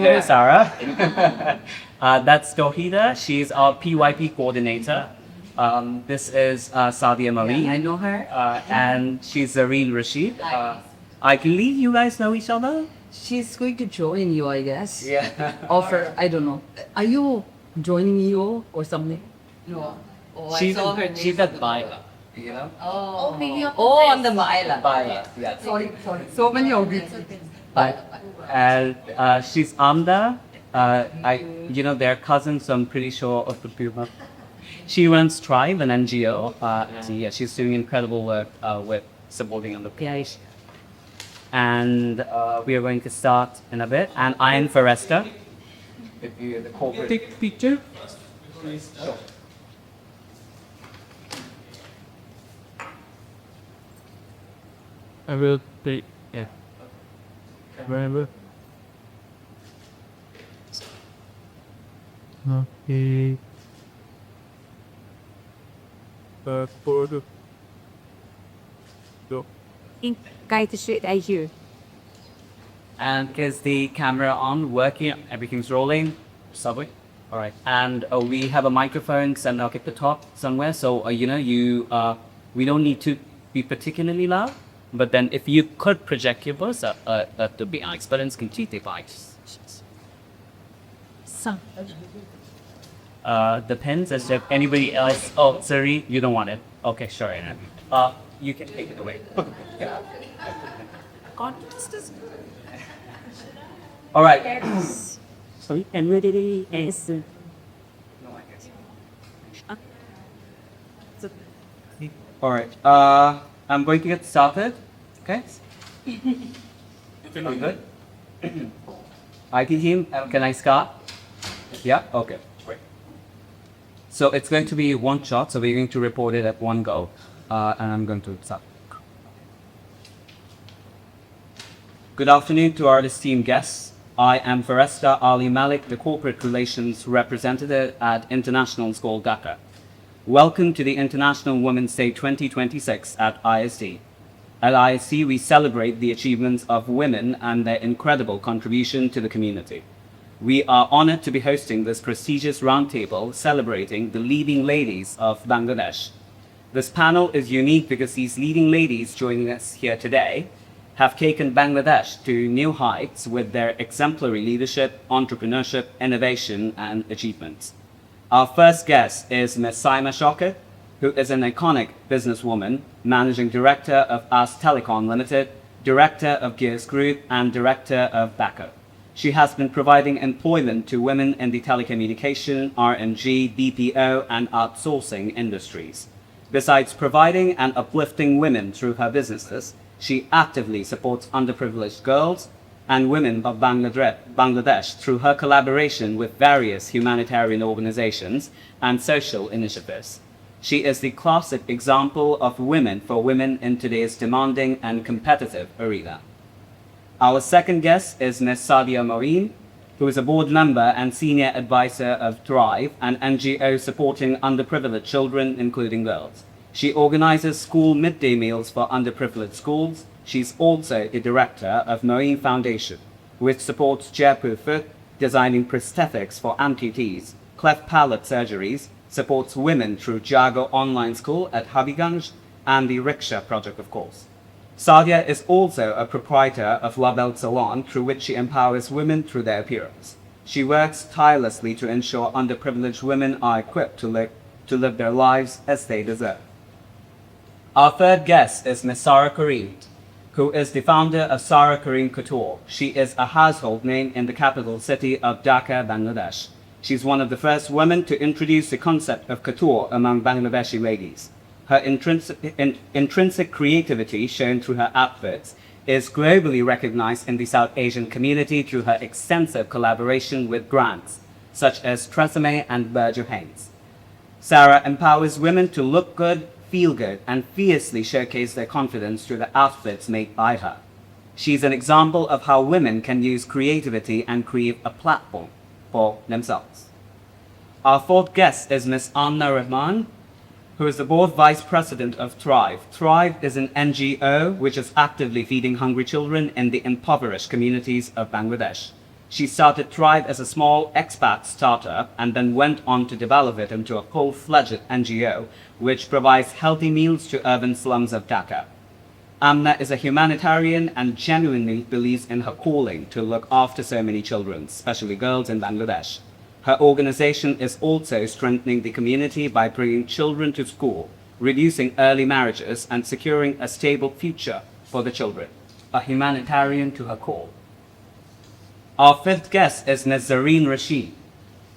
Hey, Sarah. That's Dohida. She's our PYP coordinator. This is Sadia Marie. I know her. And she's Zareen Rashid. I believe you guys know each other? She's going to join you, I guess. Yeah. Offer, I don't know. Are you joining you or something? No. Oh, she's I saw her name. she's at Viola, you know? Oh, On the Viola. Viola, yeah. Sorry. So many of these. And she's Amda. They're cousins, so I'm pretty sure of the Puma. She runs Tribe, an NGO. She's doing incredible work with supporting underprivileged. And we are going to start in a bit. And Ian Forrester. If you the corporate. Take picture. Sure. I will take, yeah. Remember? Okay. Photo. Go. Guide the straight eye here. And is the camera on, working, everything's rolling? Subway? All right. And we have a microphone set up at the top somewhere. So, we don't need to be particularly loud. But then if you could project your voice, to be our experience can cheat if Some. depends as if anybody else. Oh, sorry, you don't want it. Okay, sure. You can take it away. All right. Sorry, and ready is. All right. I'm going to get started. Okay. Are we good? IT team, can I start? Yeah. Okay. Great. So it's going to be one shot. So we're going to report it at one go, and I'm going to start. Good afternoon to our esteemed guests. I am Faresta Ali Malik, the Corporate Relations Representative at International School Dhaka. Welcome to the International Women's Day 2026 at ISD. At ISD, we celebrate the achievements of women and their incredible contribution to the community. We are honored to be hosting this prestigious roundtable celebrating the leading ladies of Bangladesh. This panel is unique because these leading ladies joining us here today have taken Bangladesh to new heights with their exemplary leadership, entrepreneurship, innovation, and achievements. Our first guest is Ms. Saima Shaukat, who is an iconic businesswoman, Managing Director of AS Telecom Limited, Director of Gears Group, and Director of Dhaka. She has been providing employment to women in the telecommunication, R&G, BPO, and outsourcing industries. Besides providing and uplifting women through her businesses, she actively supports underprivileged girls and women of Bangladesh through her collaboration with various humanitarian organizations and social initiatives. She is the classic example of women for women in today's demanding and competitive arena. Our second guest is Ms. Sadia Marie, who is a board member and senior advisor of Thrive, an NGO supporting underprivileged children, including girls. She organizes school midday meals for underprivileged schools. She's also the director of Marine Foundation, which supports Jaipur Foot, designing prosthetics for amputees, cleft palate surgeries, supports women through Jago Online School at Habiganj, and the Rickshaw Project, of course. Sadia is also a proprietor of Label Salon, through which she empowers women through their appearance. She works tirelessly to ensure underprivileged women are equipped to live their lives as they deserve. Our third guest is Ms. Sara Kareem, who is the founder of Sara Kareem Couture. She is a household name in the capital city of Dhaka, Bangladesh. She's one of the first women to introduce the concept of couture among Bangladeshi ladies. Her intrinsic creativity shown through her outfits is globally recognized in the South Asian community through her extensive collaboration with brands such as Tresemme and Berger Haynes. Sara empowers women to look good, feel good, and fiercely showcase their confidence through the outfits made by her. She's an example of how women can use creativity and create a platform for themselves. Our fourth guest is Ms. Anna Rahman, who is the board vice president of Thrive. Thrive is an NGO which is actively feeding hungry children in the impoverished communities of Bangladesh. She started Thrive as a small expat startup and then went on to develop it into a full-fledged NGO, which provides healthy meals to urban slums of Dhaka. Amna is a humanitarian and genuinely believes in her calling to look after so many children, especially girls in Bangladesh. Her organization is also strengthening the community by bringing children to school, reducing early marriages, and securing a stable future for the children. A humanitarian to her core. Our fifth guest is Ms. Zareen Rashid,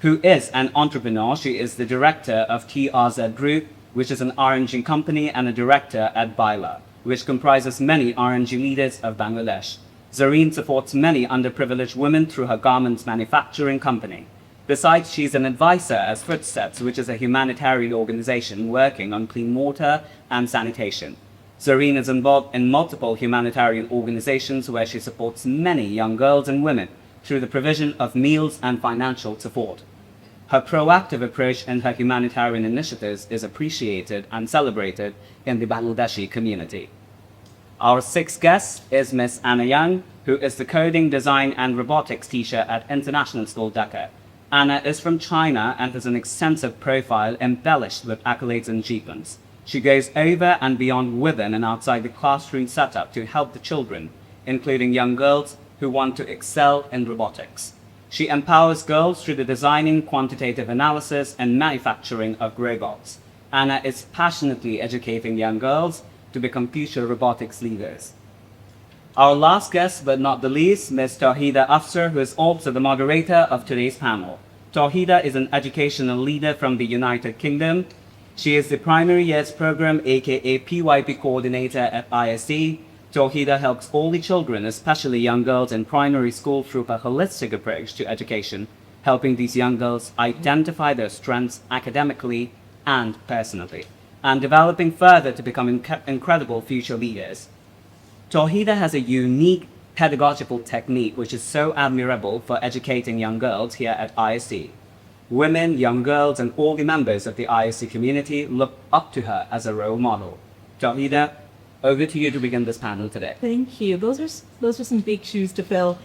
who is an entrepreneur. She is the director of TRZ Group, which is an RNG company, and a director at Baila, which comprises many RNG leaders of Bangladesh. Zareen supports many underprivileged women through her garments manufacturing company. Besides, she's an advisor at Footsteps, which is a humanitarian organization working on clean water and sanitation. Zareen is involved in multiple humanitarian organizations where she supports many young girls and women through the provision of meals and financial support. Her proactive approach in her humanitarian initiatives is appreciated and celebrated in the Bangladeshi community. Our sixth guest is Ms. Anna Young, who is the coding, design, and robotics teacher at International School Dhaka. Anna is from China and has an extensive profile embellished with accolades and achievements. She goes over and beyond within and outside the classroom setup to help the children, including young girls who want to excel in robotics. She empowers girls through the designing, quantitative analysis, and manufacturing of robots. Anna is passionately educating young girls to become future robotics leaders. Our last guest, but not the least, Ms. Tawhida Afsar, who is also the moderator of today's panel. Tawhida is an educational leader from the United Kingdom. She is the Primary Years Program, aka PYP Coordinator at ISD. Tawhida helps all the children, especially young girls in primary school, through her holistic approach to education, helping these young girls identify their strengths academically and personally, and developing further to become incredible future leaders. Tawhida has a unique pedagogical technique which is so admirable for educating young girls here at ISD. Women, young girls, and all the members of the ISD community look up to her as a role model. Tawhida, over to you to begin this panel today. Thank you. Those are some big shoes to fill.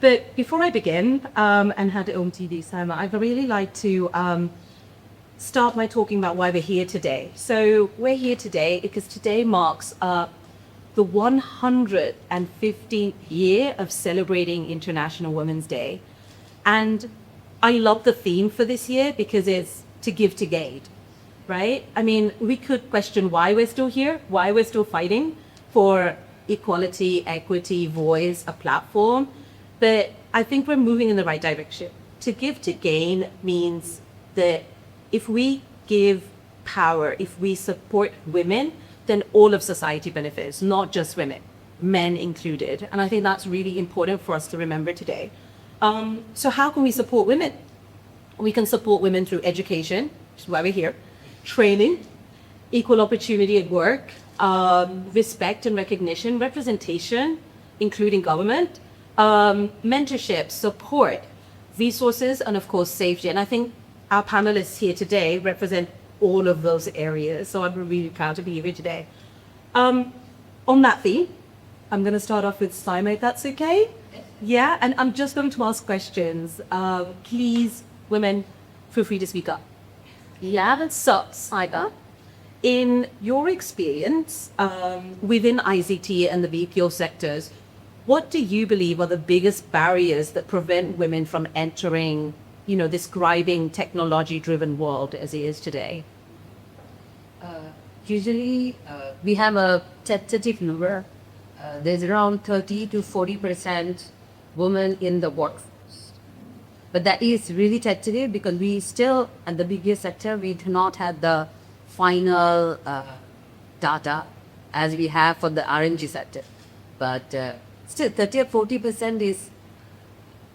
But before I begin and hand it over to you, Sama, I'd really like to start by talking about why we're here today. So we're here today because today marks the 115th year of celebrating International Women's Day. And I love the theme for this year because it's to give to gain. Right? I mean, we could question why we're still here, why we're still fighting for equality, equity, voice, a platform. But I think we're moving in the right direction. To give to gain means that if we give power, if we support women, then all of society benefits, not just women, men included. And I think that's really important for us to remember today. So how can we support women? We can support women through education, which is why we're here. Training, equal opportunity at work, respect and recognition, representation, including government, mentorship, support, resources, and of course, safety. And I think our panelists here today represent all of those areas. So I'm really proud to be here today. On that theme, I'm going to start off with Simon, if that's okay. Yeah, and I'm just going to ask questions. Please, women, feel free to speak up. Yeah, so, Saida, in your experience within ICT and the BPO sectors, what do you believe are the biggest barriers that prevent women from entering, this thriving technology-driven world as it is today? Usually, we have a tentative number. There's around 30 to 40% women in the workforce. But that is really tentative because we still, in the BPO sector, we do not have the final data as we have for the RNG sector. But still, 30 or 40% is,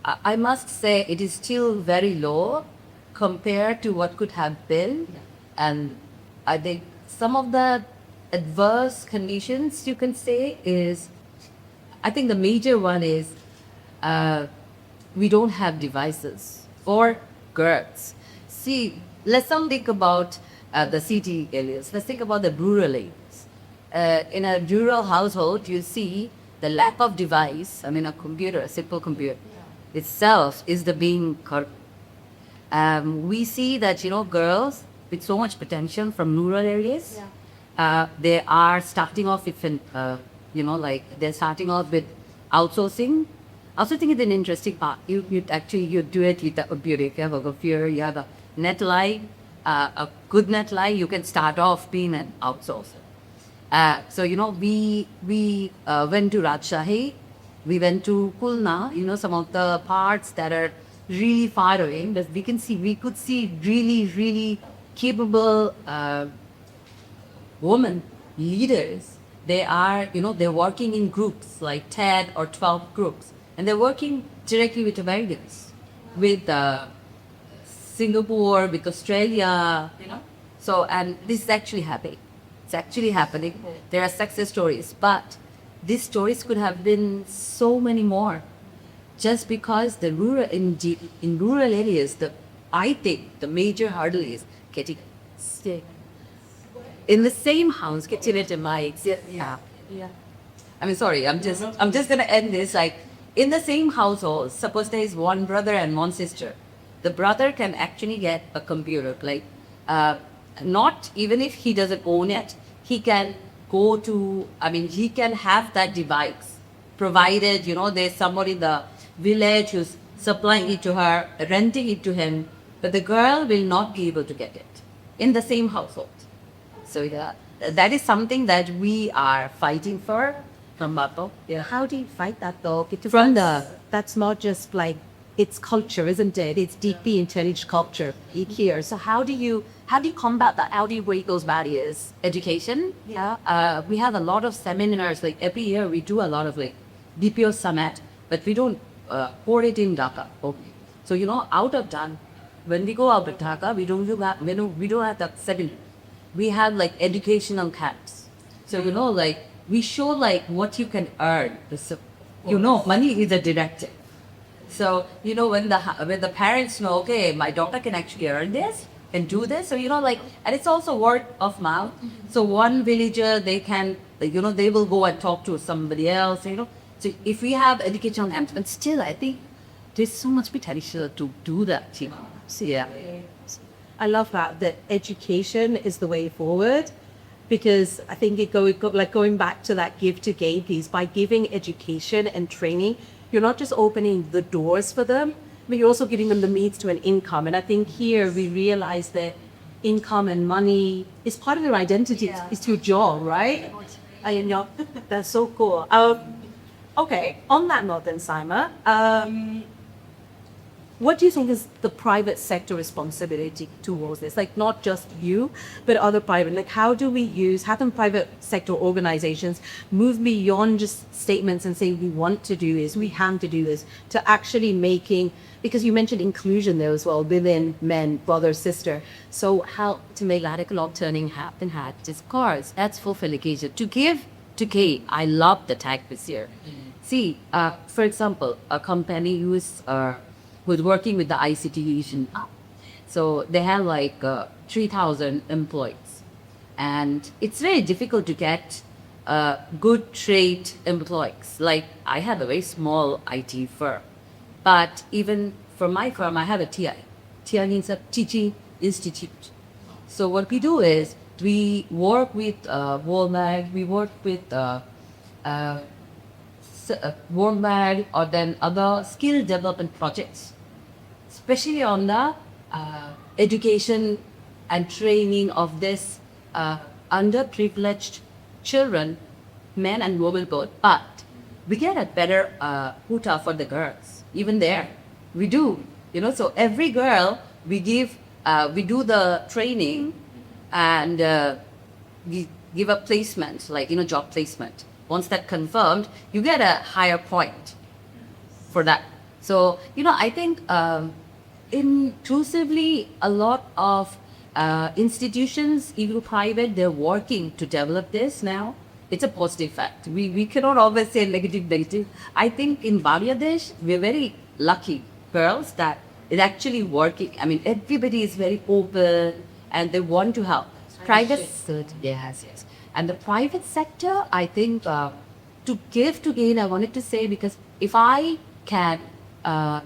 I must say, it is still very low compared to what could have been. Yeah. And I think some of the adverse conditions you can say is, I think the major one is we don't have devices or girls. See, let's not think about the city areas. Let's think about the rural areas. In a rural household, you see the lack of device, I mean, a computer, a simple computer itself is the being we see that, girls with so much potential from rural areas, they are starting off with, they're starting off with outsourcing. Outsourcing is an interesting part. You do it with a computer. If you have a computer, you have a net line, a good net line, you can start off being an outsourcer. So, we went to Rajshahi, we went to Kulna, some of the parts that are really far away, that we could see really, really capable women leaders. They are, they're working in groups, like 10 or 12 groups. And they're working directly with Americans, with Singapore, with Australia, So, and this is actually happening. It's actually happening. There are success stories, but these stories could have been so many more. Just because the in rural areas, I think the major hurdle is getting sick. In the same house, getting it in my yeah. I mean, sorry, I'm just gonna end this like in the same household. Suppose there is one brother and one sister. The brother can actually get a computer, like not even if he doesn't own it, he can go to. I mean, he can have that device, provided there's somebody in the village who's supplying it to her, renting it to him, but the girl will not be able to get it in the same household. So that is something that we are fighting for from Bato. Yeah. How do you fight that though? Because From that's not just like it's culture, isn't it? It's deeply entrenched culture here. So how do you combat that? How do you break those barriers? Education. Yeah. We have a lot of seminars. Like every year we do a lot of like DPO summit, but we don't pour it in Dhaka. Okay. So out of Dhaka, when we go out of Dhaka, we don't have that seminar. We have like educational camps. So like we show like what you can earn. Money is a directive. So when the parents know, okay, my daughter can actually earn this, can do this. So and it's also word of mouth. So one villager, they can they will go and talk to somebody else. So if we have educational camps, but still I think there's so much potential to do that. So yeah. I love that education is the way forward, because I think going back to that give to gain piece, by giving education and training, you're not just opening the doors for them, but you're also giving them the means to an income. And I think here we realize that income and money is part of their identity. It's your job, right? That's so cool. Okay, on that note then, Saima, what do you think is the private sector responsibility towards this? Like not just you, but other private, like how can private sector organizations move beyond just statements and say we want to do this, we have to do this, to actually making, because you mentioned inclusion there as well, women, men, brother, sister. So how to make radical turning happen of course, that's fulfilling to give to K. I love the tag this year. See, for example, a company who's working with the ICT region. So they have like 3,000 employees. And it's very difficult to get good trade employees. Like I have a very small IT firm. But even for my firm, I have a TI. TI means a teaching institute. So what we do is we work with Walmart, we work with Walmart or then other skill development projects, especially on the education and training of this underprivileged children, men and women both. But we get a better quota for the girls, even there. We do, so every girl we do the training and we give a placement, like, job placement. Once that confirmed, you get a higher point for that. So, I think inclusively, a lot of institutions, even private, they're working to develop this now. It's a positive fact. We cannot always say negative. I think in Bangladesh, we're very lucky girls that it's actually working. I mean, everybody is very open and they want to help. Private, yes. And the private sector, I think to give to gain, I wanted to say, because if I can, I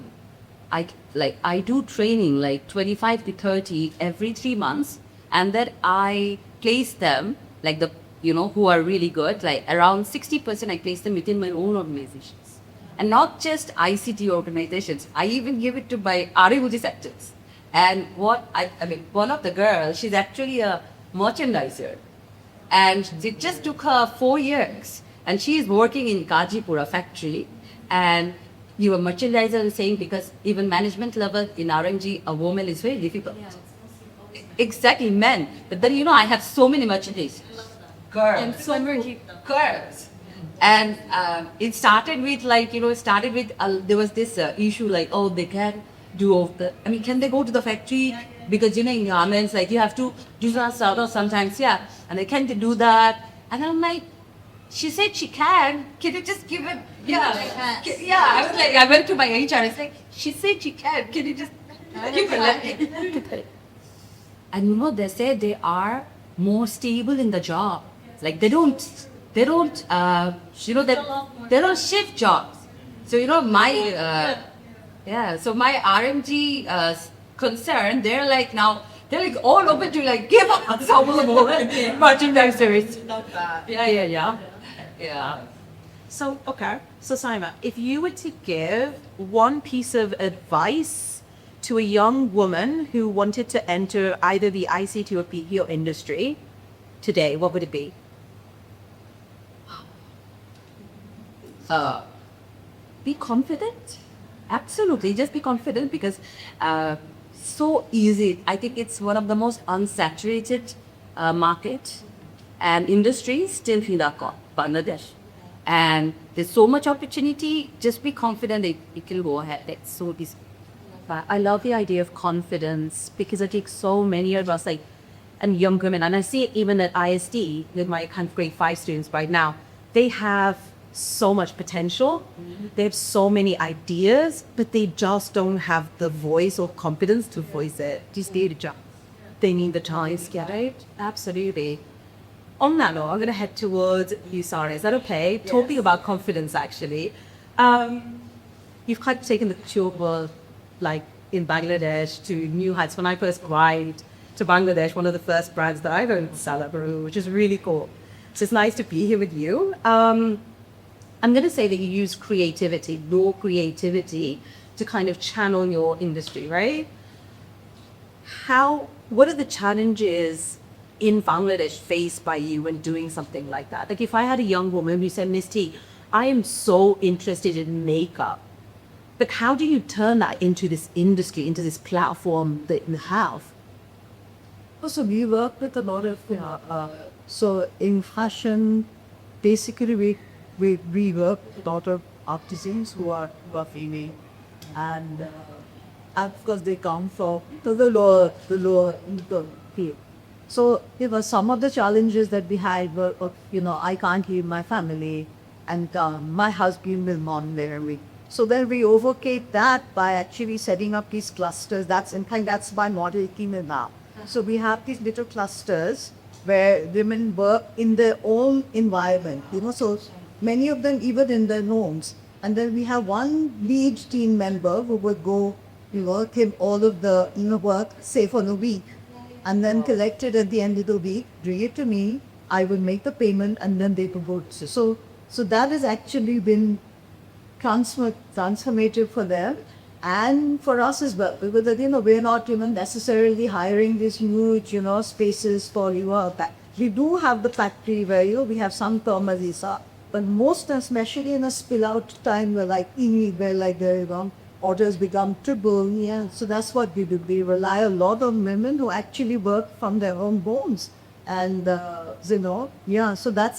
do training like 25 to 30 every 3 months, and then I place them like who are really good, like around 60% I place them within my own organizations, and not just ICT organizations. I even give it to my RMG sectors. And one of the girls, she's actually a merchandiser, and it just took her 4 years, and she is working in Gajipura factory, and you were merchandiser saying because even management level in RMG, a woman is very difficult. Exactly, men. But then, I have so many merchandise. Girls. And so many Girls. And it started with there was this issue like, oh, they can do all can they go to the factory? Because, in garments, like you have to do sometimes, yeah. And they can't do that. And I'm like, she said she can. Can you just give it? Yeah. Yeah. I was like, I went to my HR. It's like, she said she can. Can you just give it? And they say they are more stable in the job. Like they don't shift jobs. So my so my RMG concern, they're like all open to like give us some more merchandisers. Yeah. So, okay. So, Saima, if you were to give one piece of advice to a young woman who wanted to enter either the ICT or PPO industry today, what would it be? Be confident. Absolutely. Just be confident, because so easy. I think it's one of the most unsaturated market and industries still in Dhaka, Bangladesh. And there's so much opportunity. Just be confident it can go ahead. That's so easy. I love the idea of confidence, because I think so many of us, and young women, and I see it even at ISD with my kind of grade 5 students right now, they have so much potential. They have so many ideas, but they just don't have the voice or confidence to voice it. Just need a job. They need the time to get it. Absolutely. On that note, I'm going to head towards you, Sarah. Is that okay? Yes. Talking about confidence, actually. You've kind of taken the tour world, like in Bangladesh, to new heights. When I first arrived to Bangladesh, one of the first brands that I owned was Salabaru, which is really cool. So it's nice to be here with you. I'm going to say that you use creativity, raw creativity, to kind of channel your industry, right? What are the challenges in Bangladesh faced by you when doing something like that? Like if I had a young woman who said, Miss T, I am so interested in makeup, but how do you turn that into this industry, into this platform that you have? So we work with a lot of, so in fashion, basically we work with a lot of artisans who are female, and of course they come from the lower income field. So some of the challenges that we had were, I can't leave my family, and my husband will monitor me. So then we overcame that by actually setting up these clusters. That's my model team now. So we have these little clusters where women work in their own environment, so many of them even in their homes. And then we have one lead team member who would go, give all of the work, say for the week, and then collect it at the end of the week, bring it to me, I will make the payment, and then they will go. So that has actually been transformative for them and for us as well, because we're not even necessarily hiring these huge spaces for we do have the factory where we have some thermalisa, but most, especially in a spill out time where the orders become triple, so that's what we do. We rely a lot on women who actually work from their own homes, and so that's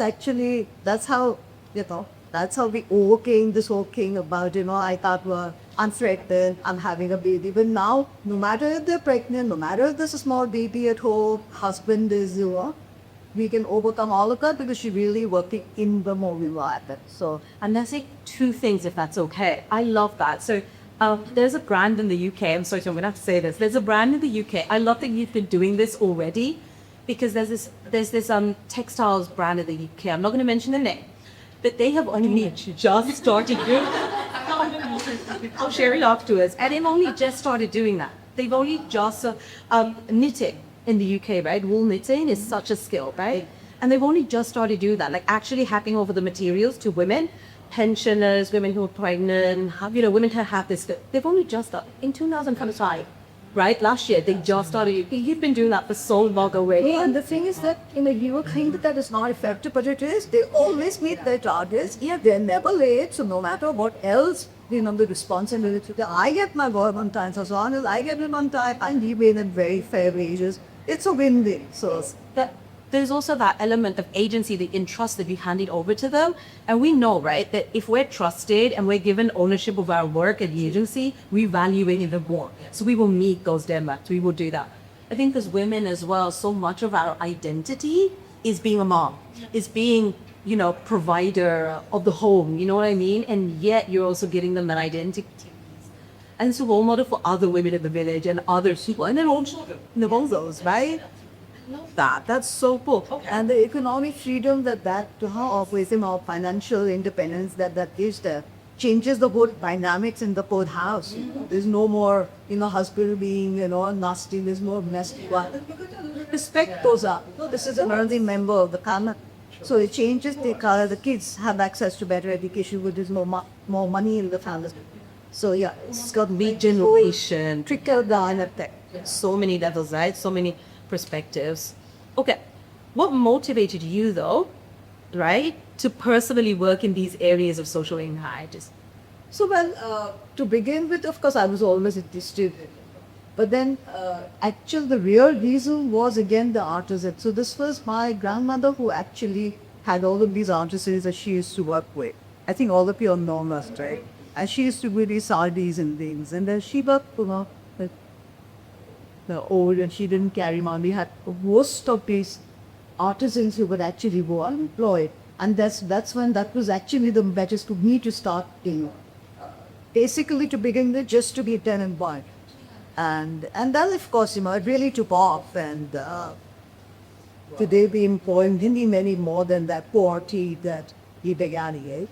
how we overcame this whole thing about, I thought, well, I'm pregnant, I'm having a baby. But now, no matter if they're pregnant, no matter if there's a small baby at home, husband is, we can overcome all of that because she's really working in the mobile environment. So, and there's two things, if that's okay. I love that. So, there's a brand in the UK, I'm sorry, I'm going to have to say this. There's a brand in the UK. I love that you've been doing this already, because there's this textiles brand in the UK. I'm not going to mention the name. but they have only just started doing I'll share it afterwards. And they've only just started doing that. They've only just, knitting in the UK, right? Wool knitting is such a skill, right? And they've only just started doing that, like actually handing over the materials to women, pensioners, women who are pregnant, women who have this. They've only just started in 2005, right? Last year, they just started. You've been doing that for so long already. Yeah, and the thing is that, you would think that that is not effective, but it is. They always meet their targets. Yeah, they're never late, so no matter what else, the responsibility. I get my work on time, so as long as I get it on time, and we pay them very fair wages, it's a win-win. So There's also that element of agency, the entrust that we hand it over to them. And we know, right, that if we're trusted and we're given ownership of our work at the agency, we value it even more. So we will meet those demands. We will do that. I think as women as well, so much of our identity is being a mom, is being, provider of the home, you know what I mean? And yet you're also giving them that identity. And it's a role model for other women in the village and other people, and their own children, the those, right? That's so cool. okay. And the economic freedom that offers them, or financial independence that gives them, changes the whole dynamics in the whole house. There's no more, husband being, nasty. There's more messy. Respect goes up. This is an early member of the family. So it changes the kids have access to better education, where there's more money in the family. So yeah, It's got big generation, trickle down effect. so many levels, right? So many perspectives. Okay, what motivated you though, right, to personally work in these areas of social impact? So to begin with, of course, I was always interested. But then, actually, the real reason was again the artisan. So this was my grandmother who actually had all of these artisans that she used to work with. I think all of you know must, right? And she used to do these sardies and things. And then she worked, with the old, and she didn't carry money. Had most of these artisans who were actually unemployed. And that's when that was actually the impetus to me to start, basically to begin with, just to be a tenant boy. And then, of course, it really took off. And today we employ many more than that poverty that he began again.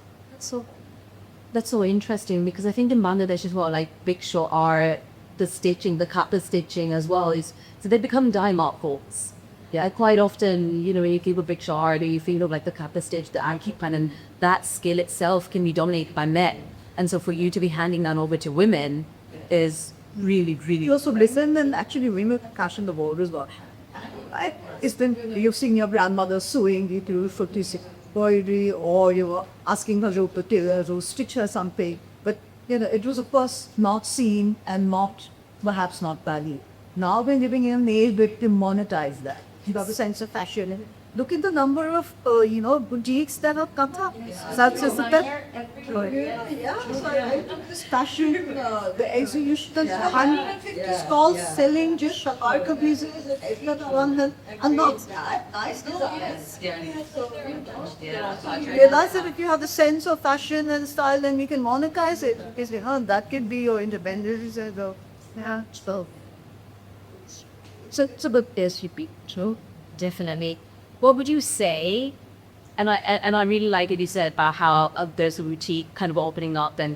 That's so interesting, because I think in Bangladesh as well, like big show art, the stitching, the kappa stitching as well, so they become dime art forms. Yeah, quite often, when you keep a big show art, or you feel like the kappa stitch, the anki pan, and that skill itself can be dominated by men. And so for you to be handing that over to women is really, really. You also listen, and actually women cash in the world as well. Right? You've seen your grandmother sewing, you do 56 embroidery, or you were asking her to tailor or stitch her something. But it was of course not seen and perhaps not valued. Now we're living in an age where to monetize that. You have a sense of fashion. Look at the number of boutiques that have come up. That's just this fashion, the exhibition, 150 stalls selling just archive pieces, and not nice designs. Realize that if you have the sense of fashion and style, then we can monetize it, because that could be your independence. Yeah, So it's a bit SUP, true, definitely. What would you say? And I really like it you said about how there's a boutique kind of opening up, and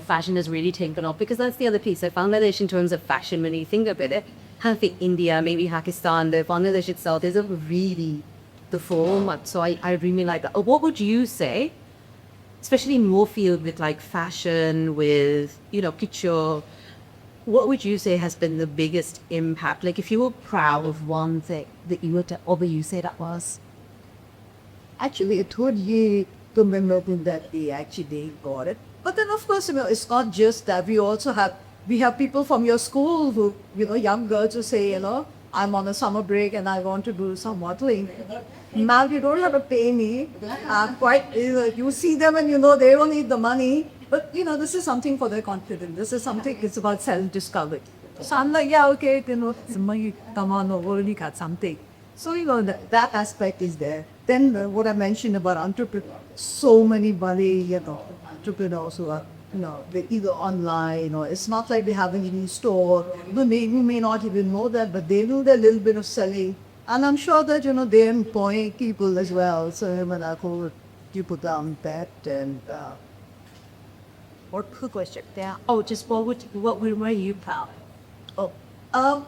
fashion has really taken off, because that's the other piece. Like Bangladesh, in terms of fashion, when you think about it, I think India, maybe Pakistan, the Bangladesh itself isn't really the form. So I really like that. What would you say, especially in your field with like fashion, with picture? What would you say has been the biggest impact? Like, if you were proud of one thing that you were to, what would you say that was? Actually, it would be to remember that they actually got it. But then, of course, it's not just that. We have people from your school who, young girls who say, I'm on a summer break and I want to do some modeling. Now you don't have to pay me. You see them and they don't need the money. But this is something for their confidence. This is something, it's about self-discovery. So I'm like, yeah, okay, somebody come on, already got something. So that aspect is there. Then what I mentioned about entrepreneurs, so many entrepreneurs who are, they're either online, it's not like they have any store. You may not even know that, but they do their little bit of selling. And I'm sure that, they employ people as well. So you put down bed and Or quick question there. Oh, just what were you proud? oh,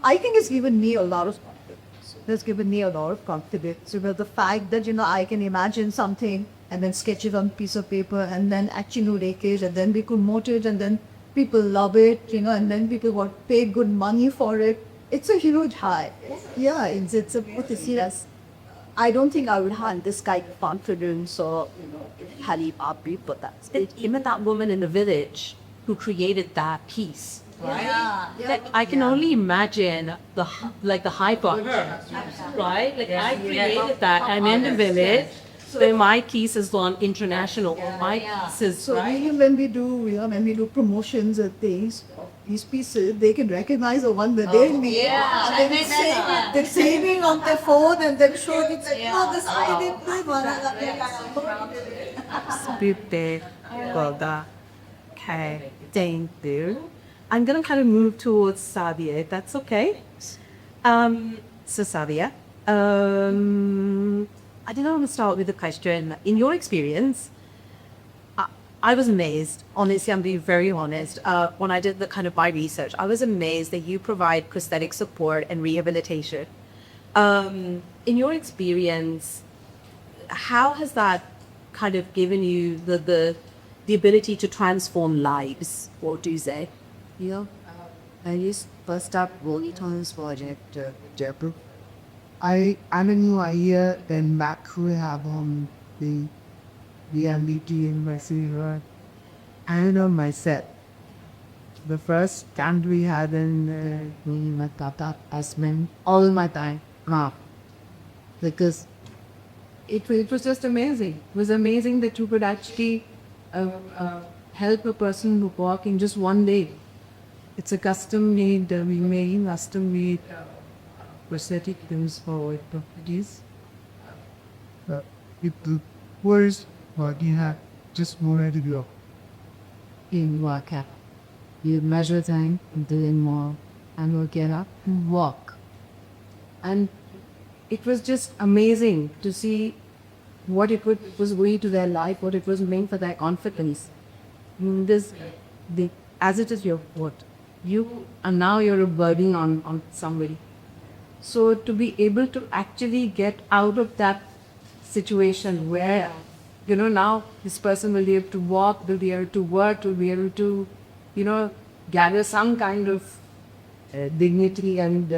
I think it's given me a lot of confidence. It's given me a lot of confidence about the fact that I can imagine something and then sketch it on a piece of paper and then actually make it and then we promote it and then people love it, and then people want pay good money for it. It's a huge high. Yeah, it's a what is it as I don't think I would have this kind of confidence or Harry Barbie, but that's Even that woman in the village who created that piece. yeah. That I can only imagine the hype on it, right? Like I created that. I'm in the village, so my piece is on international. My piece is So right. even when we do promotions and things, these pieces they can recognize the one that they made. And then they're saving on their phone and then showing it. This I did my one. Stupid. Well done. Okay, thank you. I'm gonna kind of move towards Sadia, if that's okay. So Sadia, I didn't want to start with a question. In your experience, I was amazed. Honestly, I'm being very honest. When I did the kind of my research, I was amazed that you provide prosthetic support and rehabilitation. In your experience, how has that kind of given you the ability to transform lives? What do you say? I just first up Volitone's project, Jaipur. I had a new idea, then back we have the MBT in my silver. And on my set. The first stand we had in my Tata I spent all my time because it was just amazing. It was amazing that you could actually help a person who walk in just one day. It's a custom-made, we made custom-made prosthetic limbs for orthopedics. If the worst what you have just more to go. In workout, you measure time, doing more, and we'll get up and walk. And it was just amazing to see what it was going to their life, what it was meant for their confidence. As it is your what you and now you're a burden on somebody. So to be able to actually get out of that situation where now this person will be able to walk, will be able to work, will be able to gather some kind of dignity and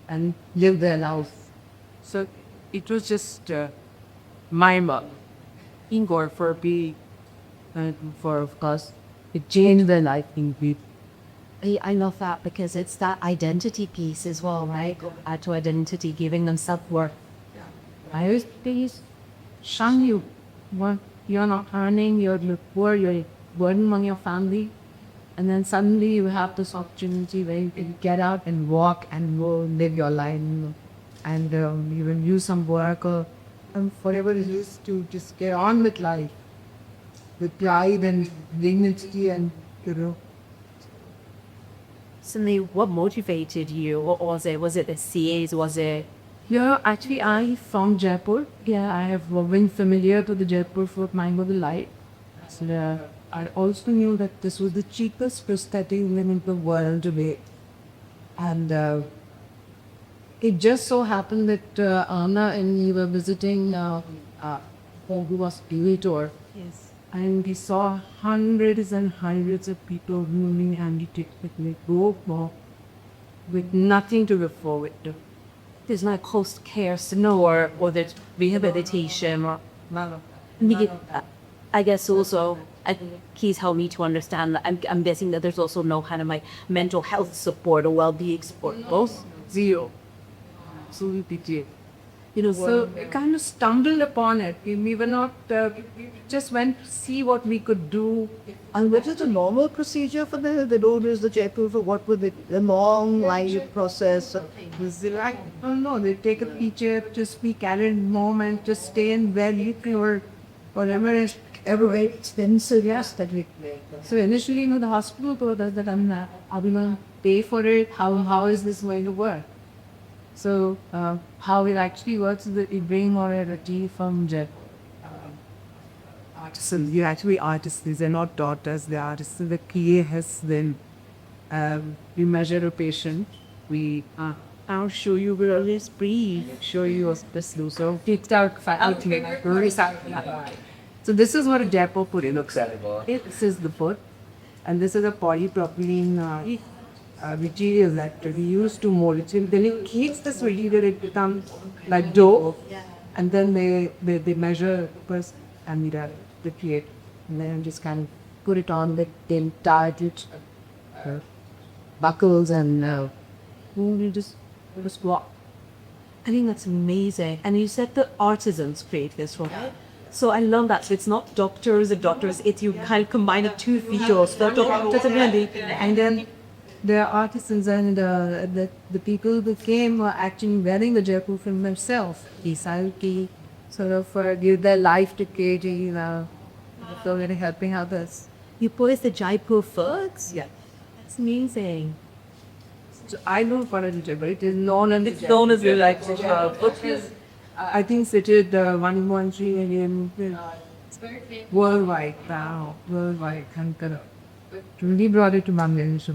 and live their life. So it was just mind-boggling for me, and for of course it changed their life in people. I love that because it's that identity piece as well, right? Go back to identity, giving them self-worth. I always please shun you. You're not earning, you're poor, you're a burden on your family. And then suddenly you have this opportunity where you can get out and walk and go live your life. And you will use some work or whatever it is to just get on with life. With pride and dignity and Suddenly, what motivated you? What was it? Was it the CAs? Was it? Yeah, actually, I'm from Jaipur. Yeah, I have been familiar to the Jaipur for my whole life. So, I also knew that this was the cheapest prosthetic limb in the world to make. And it just so happened that Anna and we were visiting who was tour. Yes. And we saw hundreds and hundreds of people moving handicapped with nothing to look forward to. There's no post-care or there's rehabilitation or None of that. I guess also, please help me to understand that I'm guessing that there's also no kind of mental health support or well-being support. Both? Zero. Absolutely zero. So we kind of stumbled upon it. We were not, we just went to see what we could do. And what is the normal procedure for the donors, the Jaipur, for what would the long life process? Was it like, oh no, they take a picture, just be carried home and just stay in bed or whatever is Ever very expensive, yes, that we So initially, the hospital told us that are we going to pay for it? How is this going to work? So how it actually works is that we bring already from Jaipur. artisans. You're actually artisans. They're not daughters. They're artisans. The key has then we measure a patient. We I'll show you where always breathe. Show you this so kicked out so this is what a Jaipur puri looks like. This is the foot, and this is a polypropylene material that we use to mold it. So then it keeps this material, it becomes like dough, and then they measure first and they create, and then just kind of put it on the entire buckles and we just walk. I think that's amazing. And you said the artisans create this, right? So I love that. So it's not doctors, it's you kind of combine the two fields. The doctors and then the artisans and the people who came were actually wearing the Jaipur from themselves. Decided to sort of give their life to KG, so really helping others. You put the Jaipur furs? Yeah. That's amazing. So I know for a Jaipur, it is known as It's known as like I think cited 113 million worldwide now. Worldwide. Really brought it to Bangladesh.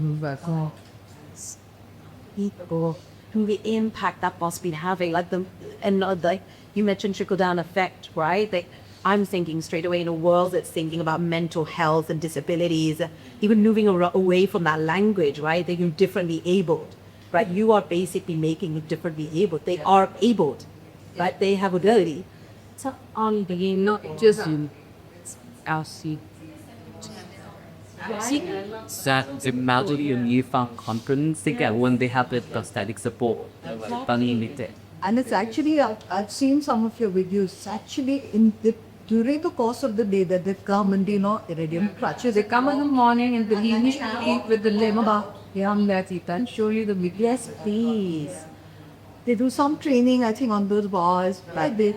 People who the impact that must be having, like you mentioned trickle down effect, right? I'm thinking straight away in a world that's thinking about mental health and disabilities, even moving away from that language, right? That you're differently abled, right? You are basically making it differently abled. They are abled, right? They have ability. So on the game, not just you. LC. That the majority of you found confidence they get when they have the prosthetic support. And it's actually, I've seen some of your videos, actually during the course of the day that they come and, iridium crutches. They come in the morning and the evening with the limb. That you can show you the video. Yes, please. They do some training, I think, on those bars. Right? They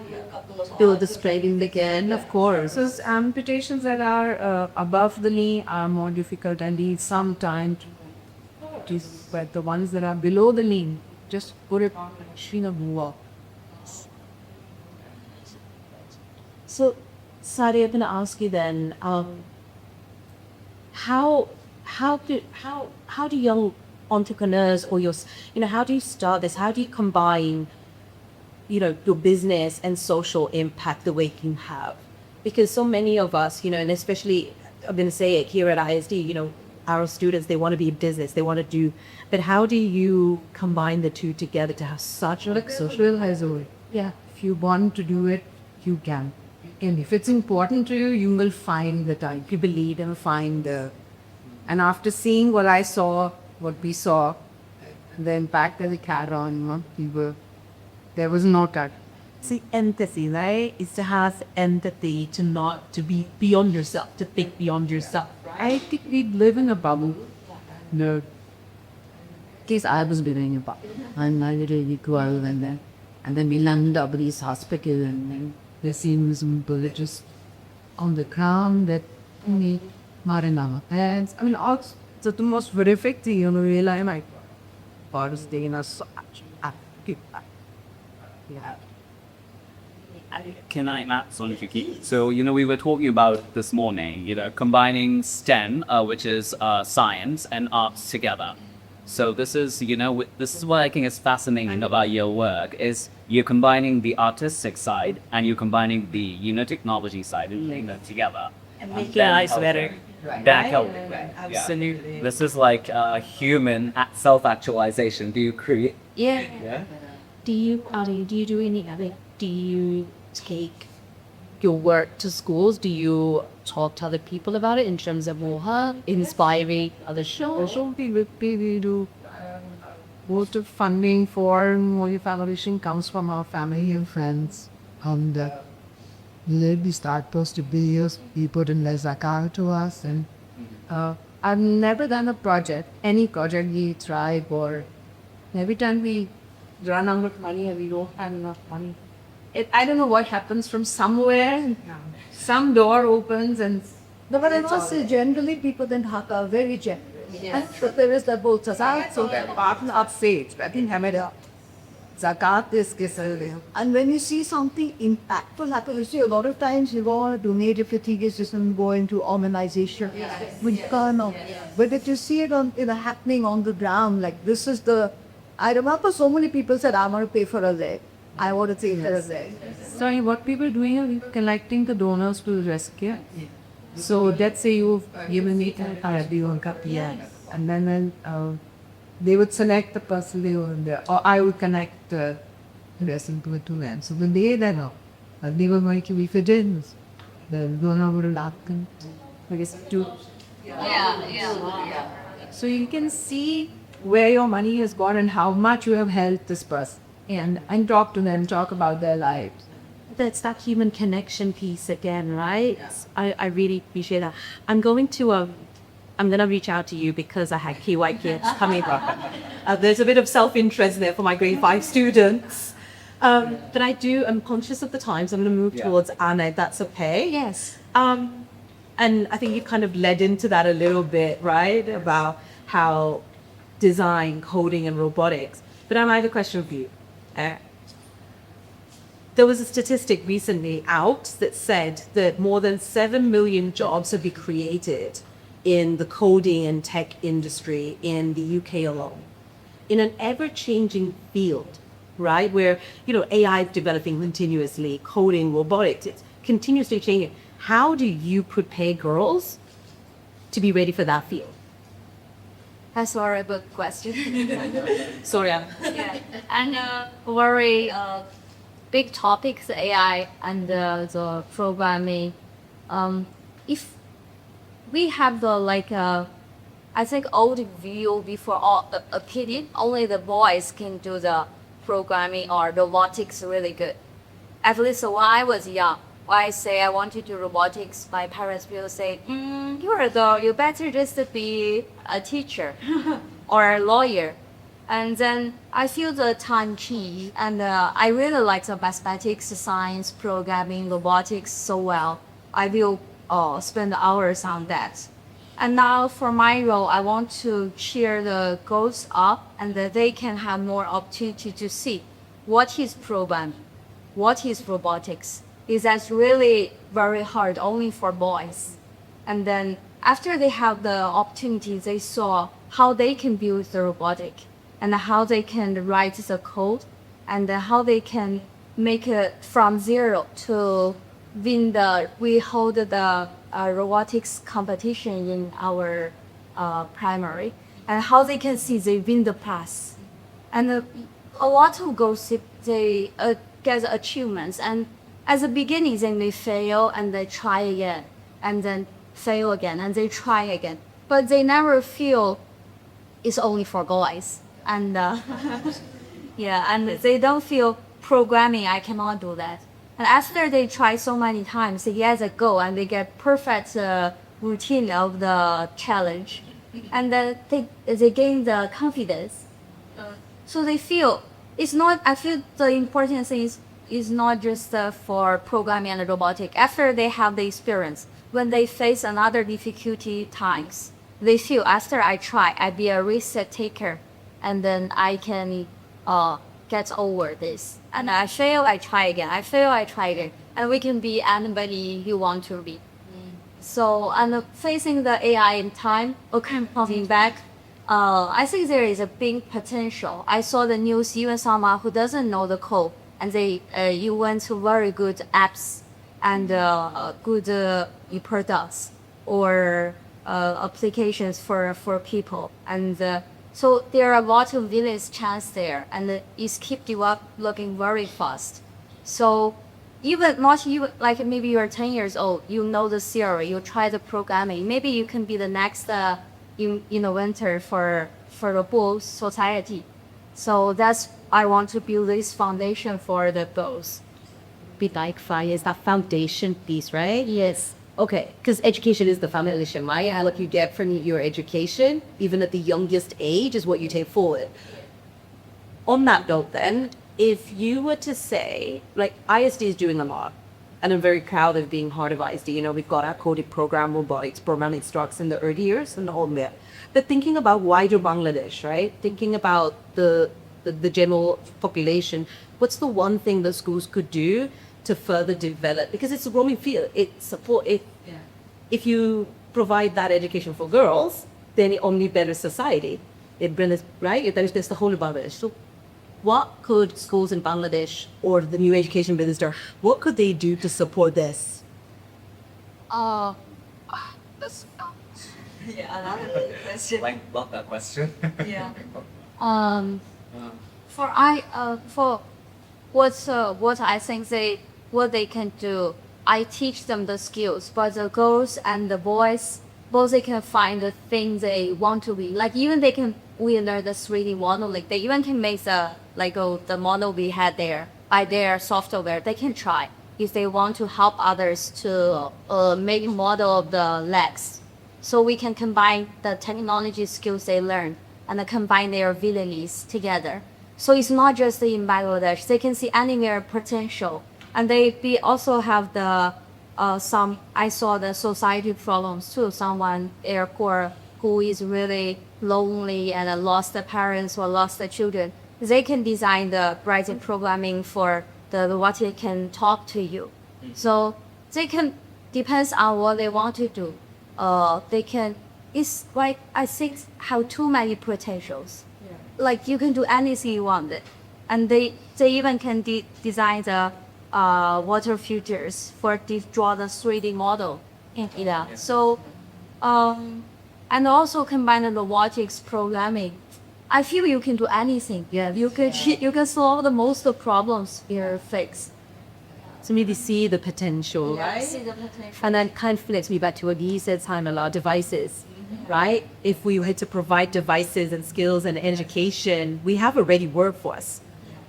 do the spreading again, of course. So amputations that are above the knee are more difficult and need some time to but the ones that are below the knee, just put it on a machine and move up. So, Sari, I'm going to ask you then, how do young entrepreneurs or how do you start this? How do you combine, your business and social impact the way you can have? Because so many of us, and especially, I'm going to say it here at ISD, our students, they want to be in business, they want to do, but how do you combine the two together to have such Like social has a way. Yeah, if you want to do it, you can. And if it's important to you, you will find the time. You believe and find the. And after seeing what we saw, the impact that it had on people, there was no cut. See, empathy, right? Is to have empathy, to be beyond yourself, to think beyond yourself. I think we live in a bubble. No. Case I was living in a bubble. I'm not really cool and then we landed up at this hospital and then There seems some just on the ground that me Marinama. And I mean also the most horrific thing, realize my body staying as such. Yeah. Can I add something? So, we were talking about this morning, combining STEM, which is science, and arts together. So this is, this is what I think is fascinating about your work, is you're combining the artistic side and you're combining the, technology side and putting them together. And making lives better. That helps. Absolutely. This is like human self-actualization. Do you create? Yeah. Yeah. Do you do any other? Do you take your work to schools? Do you talk to other people about it in terms of inspiring other shows? Also, we do most of funding for Modi Foundation comes from our family and friends. And we start post to videos, people in less account to us, and I've never done a project, any project we try, or every time we run out of money and we don't have enough money. I don't know what happens from somewhere. Some door opens and. No, but I must say, generally, people in Dhaka are very generous. And so there is the both sides, so that partner up faith. I think Hamida. zakat is kisar. And when you see something impactful happen, you see a lot of times you go on to donate if you think it doesn't go into organization. We can't. But if you see it happening on the ground, like this is the. I remember so many people said, I want to pay for a leg. I want to pay for a leg. Sorry, what people doing is collecting the donors to the rescue. So let's say you've given me and then they would select the person they were there, or I would connect the person to it to them. So when they they were going to be for dinners. The donor would ask them, I guess, to. So you can see where your money has gone and how much you have helped this person. And talk to them, talk about their lives. That's that human connection piece again, right? I really appreciate that. I'm gonna reach out to you because I had KY kids coming up. There's a bit of self-interest there for my grade 5 students. But I'm conscious of the times. I'm gonna move towards Anna, if that's okay. Yes. And I think you kind of led into that a little bit, right? About how design, coding, and robotics. But I have a question for you. There was a statistic recently out that said that more than 7 million jobs have been created in the coding and tech industry in the UK alone. In an ever-changing field, right? Where, AI is developing continuously, coding, robotics, it's continuously changing. How do you prepare girls to be ready for that field? That's a very good question. Sorry, Anna. Yeah, and very big topics, AI and the programming. If we have I think old view before all opinion, only the boys can do the programming or robotics really good. At least when I was young, when I say I want to do robotics, my parents will say, you're a girl, you better just be a teacher or a lawyer. And then I feel the time change, and I really like the mathematics, science, programming, robotics so well. I will spend hours on that. And now for my role, I want to cheer the girls up, and that they can have more opportunity to see what is programming, what is robotics. Is that's really very hard only for boys. And then after they have the opportunity, they saw how they can build the robotic, and how they can write the code, and how they can make it from zero to win we hold the robotics competition in our primary, and how they can see they win the pass. And a lot of girls, they get achievements, and at the beginning, then they fail and they try again, and then fail again, and they try again. But they never feel it's only for guys. And and they don't feel programming, I cannot do that. And after they try so many times, they get a go and they get perfect routine of the challenge. And then they gain the confidence. So they feel, I feel the important thing is not just for programming and robotic. After they have the experience, when they face another difficulty times, they feel after I try, I be a risk taker, and then I can get over this. And I fail, I try again. I fail, I try again. And we can be anybody you want to be. So, and facing the AI in time, coming back, I think there is a big potential. I saw the news, even someone who doesn't know the code, and you went to very good apps and good products or applications for people. And so there are a lot of village chance there, and it's keep developing very fast. So not even like maybe you're 10 years old, you know the theory, you try the programming. Maybe you can be the next inventor for the whole society. So that's I want to build this foundation for the both. Be like fire is that foundation piece, right? Yes. Okay, because education is the foundation, right? What you get from your education, even at the youngest age, is what you take forward. On that note, then, if you were to say, like, ISD is doing a lot, and I'm very proud of being part of ISD. We've got our coded program, robotics, programming instructs in the early years and all that. But thinking about wider Bangladesh, right? Thinking about the the general population, what's the one thing that schools could do to further develop? Because it's a growing field. If you provide that education for girls, then it only betters society. It brings, right? That's the whole of Bangladesh. So what could schools in Bangladesh or the new education minister, what could they do to support this? That's Like, love that question. for what I think what they can do, I teach them the skills, but the girls and the boys both they can find the thing they want to be. Like even we learn the 3D model, like they even can make the model we had there by their software. They can try if they want to help others to make a model of the legs. So we can combine the technology skills they learn and combine their abilities together. So it's not just in Bangladesh. They can see anywhere potential. And we also have I saw the society problems too. Someone aircore who is really lonely and lost the parents or lost the children. They can design the brighter programming for the robotic can talk to you. So they can, depends on what they want to do. It's like, I think, have too many potentials. Like you can do anything you want. And they even can design the water filters for draw the 3D model. Yeah. So, and also combine the robotics programming. I feel you can do anything. Yeah. You can solve the most of problems you're fixed. So maybe see the potential, right? See the potential. And then kind of flips me back to what you said, time a lot, devices, right? If we were to provide devices and skills and education, we have a ready workforce,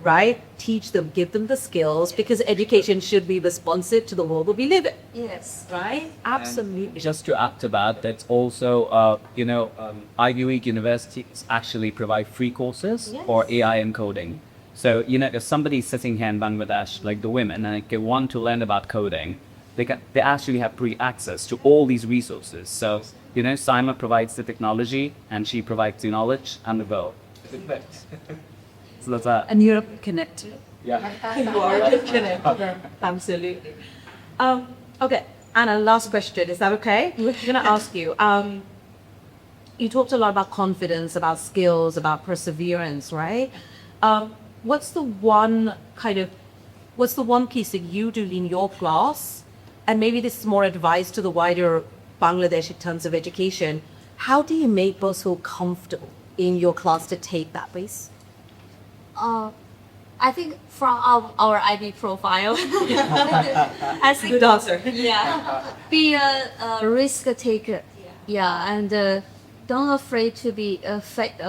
right? Teach them, give them the skills, because education should be responsive to the world that we live in. Yes. Right? Absolutely. Just to add to that, that's also, Ivy League universities actually provide free courses for AI encoding. So, if somebody's sitting here in Bangladesh, like the women, and they want to learn about coding, they actually have free access to all these resources. So, Saima provides the technology, and she provides the knowledge and the will. So that's that. And you're connected. Yeah. You are connected. Absolutely. Okay. Anna, last question. Is that okay? We're going to ask you. You talked a lot about confidence, about skills, about perseverance, right? What's the one piece that you do in your class? And maybe this is more advice to the wider Bangladesh in terms of education. How do you make both feel comfortable in your class to take that piece? I think from our IB profile, I think Good answer. be a risk taker. And don't afraid to be a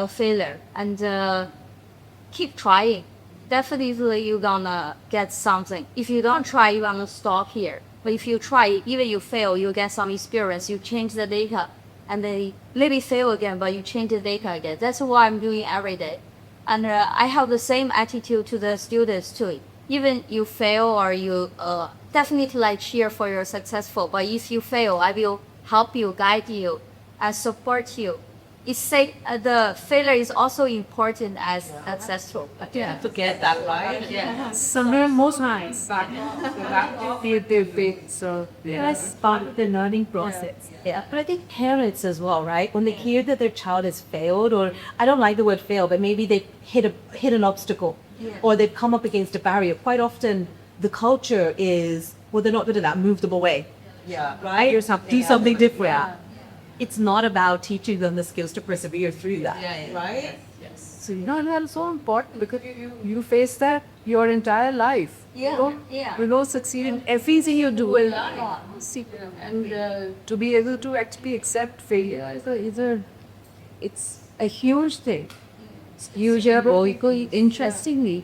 failure and keep trying. Definitely you're gonna get something. If you don't try, you're gonna stop here. But if you try, even you fail, you get some experience. You change the data, and then maybe fail again, but you change the data again. That's what I'm doing every day. And I have the same attitude to the students too. Even you fail or you definitely cheer for your successful. But if you fail, I will help you, guide you, and support you. The failure is also important as successful. Forget that, right? Somewhere most nice. So That's part of the learning process. Yeah, but I think parents as well, right? When they hear that their child has failed, or I don't like the word fail, but maybe they hit an obstacle, or they've come up against a barrier. Quite often, the culture is, well, they're not good at that. Move them away. Right. Do something different. It's not about teaching them the skills to persevere through that. Right. So that's so important because you face that your entire life. You don't succeed in everything you do in life. And to be able to actually accept failure it's a huge thing. It's huge. Interestingly,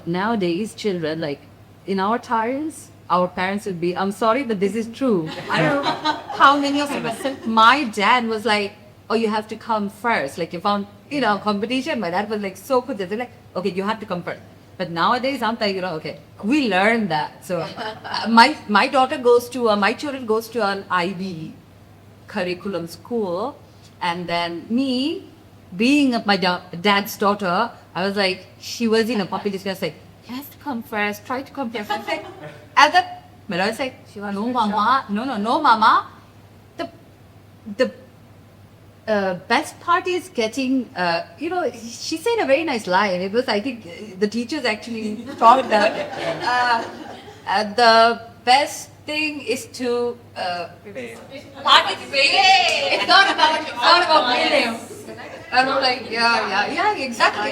nowadays children, in our times, our parents would be, I'm sorry, but this is true. I don't know how many of us. My dad was like, oh, you have to come first. Like if I'm, competition, my dad was so good. They're like, okay, you have to come first. But nowadays, I'm like, okay, we learned that. So my daughter goes to, my children goes to an IB curriculum school. And then me, being my dad's daughter, I was like, she was in a puppy distress, like, you have to come first, try to come first. I was like, at that, but I was like, she was, no, mama, no, mama. The best part is getting, she said a very nice line. It was, I think, the teachers actually thought that the best thing is to participate. It's not about winning. And I'm like, yeah, exactly.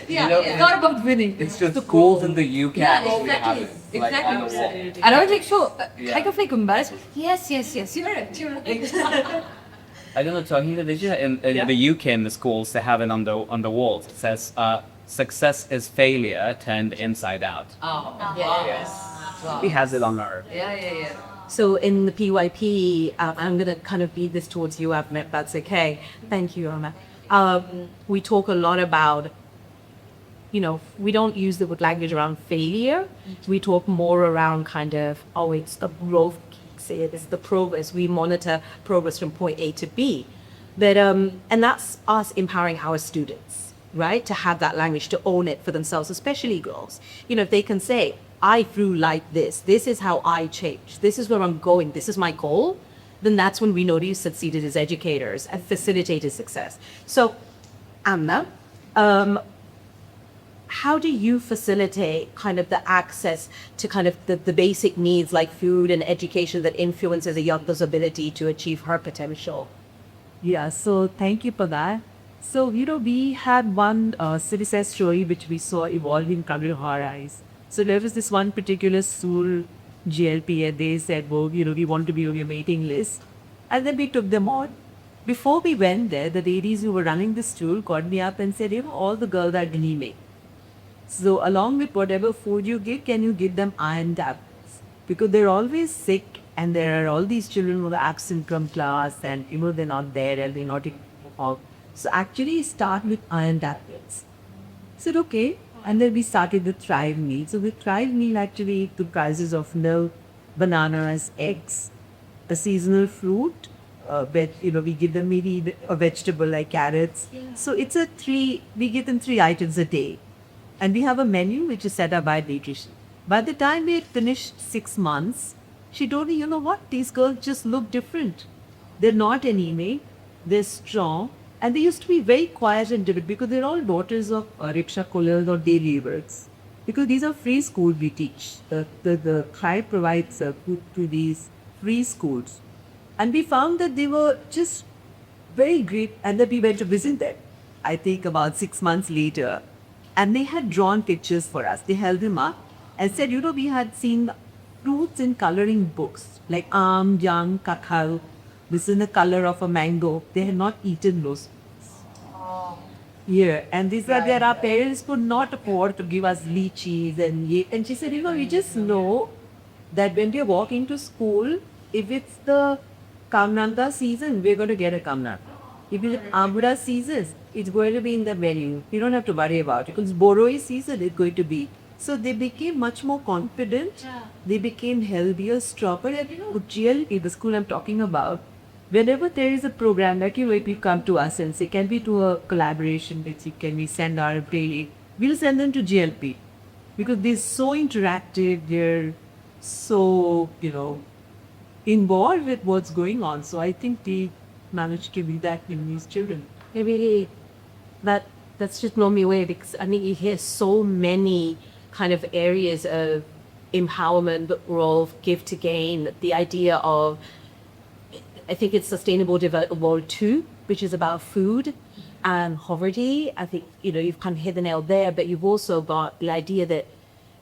Yeah, it's not about winning. It's just schools in the UK actually have Exactly. it, like, on the wall. And I was like, so, Yeah. kind of like embarrassed. Yes, you're right. I don't know, Tahina, did you, in the UK in the schools, they have it on the walls. It says, success is failure turned inside out. Oh, yes. He has it on our... Yeah. So in the PYP, I'm going to kind of beat this towards you, Ahmed, that's okay. Thank you, Ahmed. We talk a lot about, we don't use the word language around failure. We talk more around kind of, it's the growth, say it's the progress. We monitor progress from point A to B. But, and that's us empowering our students, right? To have that language, to own it for themselves, especially girls. If they can say, I grew like this. This is how I changed. This is where I'm going. This is my goal. Then that's when we know you succeeded as educators and facilitated success. So, Amna, how do you facilitate kind of the access to kind of the basic needs like food and education that influences a young girl's ability to achieve her potential? Yeah, so thank you for that. So, we had one success story which we saw evolve in front of our eyes. So there was this one particular school, GLP, and they said, well, we want to be on your waiting list. And then we took them on. Before we went there, the ladies who were running the school called me up and said, all the girls are anemic. So along with whatever food you give, can you give them iron tablets? Because they're always sick and there are all these children who are absent from class and, they're not there and they're not in home. So actually start with iron tablets. I said, okay. And then we started the Thrive meal. So the Thrive meal actually comprises of milk, bananas, eggs, a seasonal fruit, we give them maybe a vegetable like carrots. Yeah. So it's we give them 3 items a day. And we have a menu which is set up by nutrition. By the time we had finished 6 months, she told me, these girls just look different. They're not anemic, they're strong. And they used to be very quiet and timid because they're all daughters of rickshaw pullers or day laborers. Because these are free schools we teach. The tribe provides food to these free schools. And we found that they were just very great. And then we went to visit them, I think about 6 months later. And they had drawn pictures for us. They held them up and said, we had seen fruits in coloring books like jam, kakao. This is the color of a mango. They had not eaten those fruits. Yeah, and these are there. Our parents could not afford to give us lychees and she said, we just know that when we are walking to school, if it's the Kamnanda season, we're going to get a Kamnanda. If it's Amura season, it's going to be in the menu. You don't have to worry about it because Boroi season it's going to be. So they became much more confident. Yeah. They became healthier, stronger. And GLP, the school I'm talking about, whenever there is a program, like if you come to us and say, can we do a collaboration with you? Can we send our employee? We'll send them to GLP because they're so interactive. They're so, involved with what's going on. So I think they managed to be that in these children. Really, that's just blown me away because I mean you hear so many kind of areas of empowerment, the role of give to gain, the idea of I think it's Sustainable Development 2, which is about food and poverty. I think you've kind of hit the nail there, but you've also got the idea that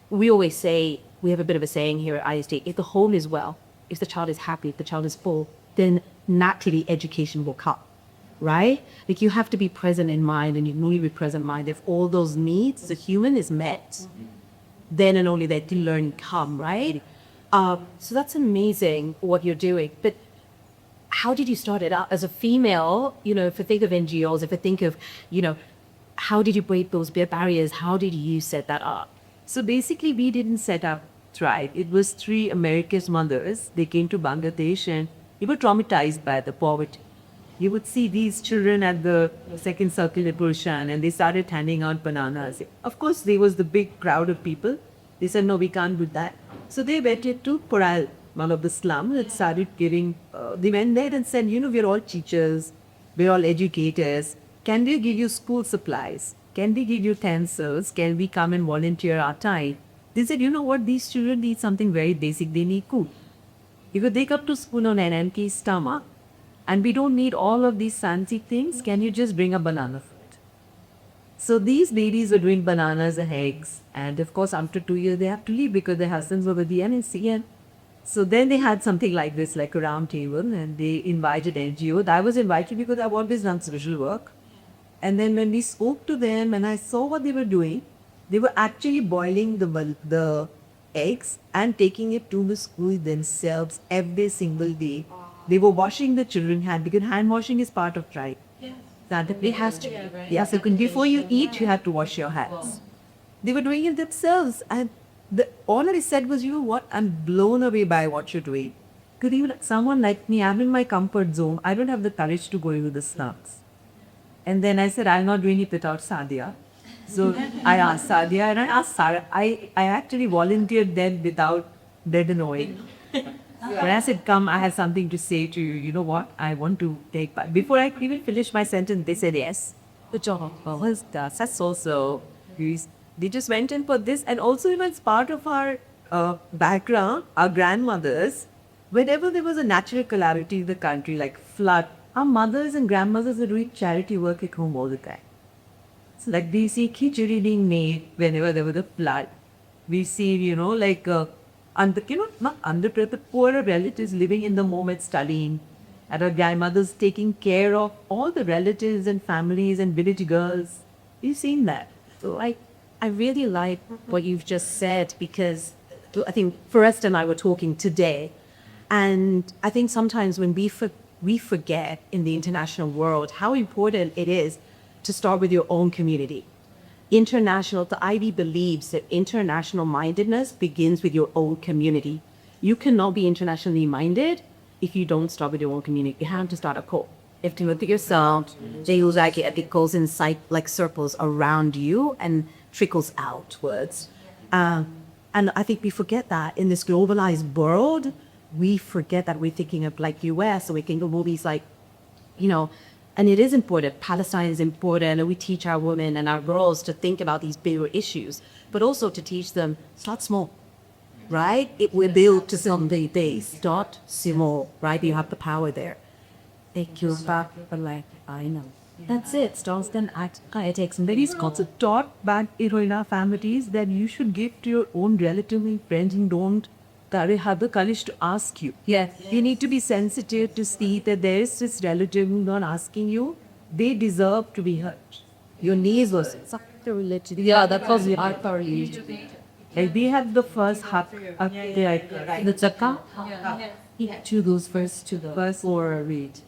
we always say, we have a bit of a saying here at ISD, if the home is well, if the child is happy, if the child is full, then naturally education will come. Right? Like you have to be present in mind and you can only be present in mind if all those needs, the human is met, then and only then can learning come, right? So that's amazing what you're doing. But how did you start it out as a female? If I think of NGOs, if I think of, how did you break those barriers? How did you set that up? So basically we didn't set up Thrive. It was 3 American mothers. They came to Bangladesh and they were traumatized by the poverty. you would see these children at the second circle at Purshan, and they started handing out bananas. Of course, there was the big crowd of people. They said, no, we can't do that. So they went to Koral, one of the slums, and started giving, they went there and said, we're all teachers, we're all educators. Can we give you school supplies? Can we give you utensils? Can we come and volunteer our time? They said, you know what, these children need something very basic. They need food. You could take up to school on an empty stomach, and we don't need all of these fancy things. Can you just bring a banana for it? So these ladies were doing bananas and eggs. And of course, after 2 years, they have to leave because their husbands were with the NSC. And so then they had something like this, like a round table, and they invited NGOs. I was invited because I've always done social work. And then when we spoke to them and I saw what they were doing, they were actually boiling the eggs and taking it to the school themselves every single day. They were washing the children's hands because hand washing is part of tribe. That it has to be. Yeah, so before you eat, you have to wash your hands. They were doing it themselves, and all I said was, you know what? I'm blown away by what you're doing. Because even someone like me, I'm in my comfort zone. I don't have the courage to go into the slums. And then I said, I'm not doing it without Sadia. So I asked Sadia and I asked Sarah. I actually volunteered then without dead and oil. When I said, come, I have something to say to you. You know what? I want to take part. Before I even finished my sentence, they said yes. The job was that's also. They just went in for this. And also, it was part of our background, our grandmothers. Whenever there was a natural calamity in the country, like flood, our mothers and grandmothers are doing charity work at home all the time. So like we see khichdi being made whenever there was a flood. We see, not underprivileged, poorer relatives living in the moment studying. And our grandmothers taking care of all the relatives and families and village girls. We've seen that. So I really like what you've just said, because I think Forrest and I were talking today, and I think sometimes when we forget in the international world how important it is to start with your own community. The IB believes that international mindedness begins with your own community. You cannot be internationally minded if you don't start with your own community. You have to start a core. You have to look at yourself, it goes inside like circles around you and trickles outwards. And I think we forget that in this globalized world. We forget that we're thinking of like US, or we think of movies like, and it is important. Palestine is important, and we teach our women and our girls to think about these bigger issues, but also to teach them, start small, right? It will build to someday they start small, right? You have the power there. Thank you. I know. That's it. Starts then act. It takes very concept Taught back in our families that you should give to your own relatives and friends who don't have the courage to ask you. Yes. You need to be sensitive to see that there is this relative who's not asking you. They deserve to be heard. Your knees was Yeah, that was our religion. like they had the first hut up there. The zakah? to those first to the First or read.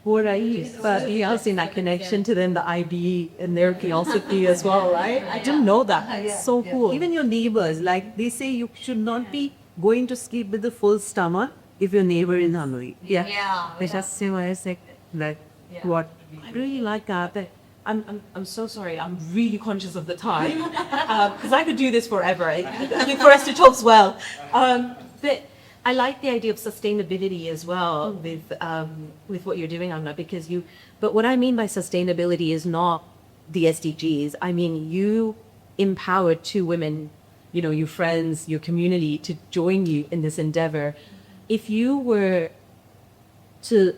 But he also in that connection to then the IB and their philosophy as well, right? I didn't know that. So cool. Even your neighbors, like they say you should not be going to sleep with a full stomach if your neighbor is hungry. Yeah. They just say like what? I really like that. I'm so sorry. I'm really conscious of the time because I could do this forever. I think for us to talk as well. But I like the idea of sustainability as well with what you're doing, Amna, because but what I mean by sustainability is not the SDGs. I mean, you empowered two women, your friends, your community to join you in this endeavor. If you were to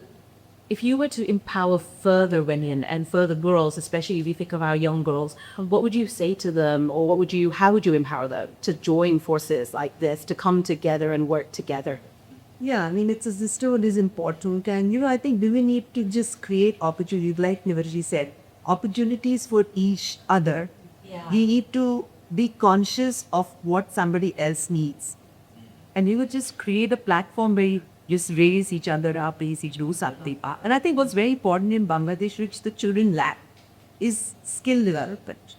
empower further women and further girls, especially if you think of our young girls, what would you say to them, or how would you empower them to join forces like this, to come together and work together? Yeah, I mean, it's a sisterhood is important. And, I think we need to just create opportunities, like Nivarji said, opportunities for each other. Yeah. You need to be conscious of what somebody else needs. And you would just create a platform where you just raise each other up, do something. And I think what's very important in Bangladesh, which the children lack, is skill development.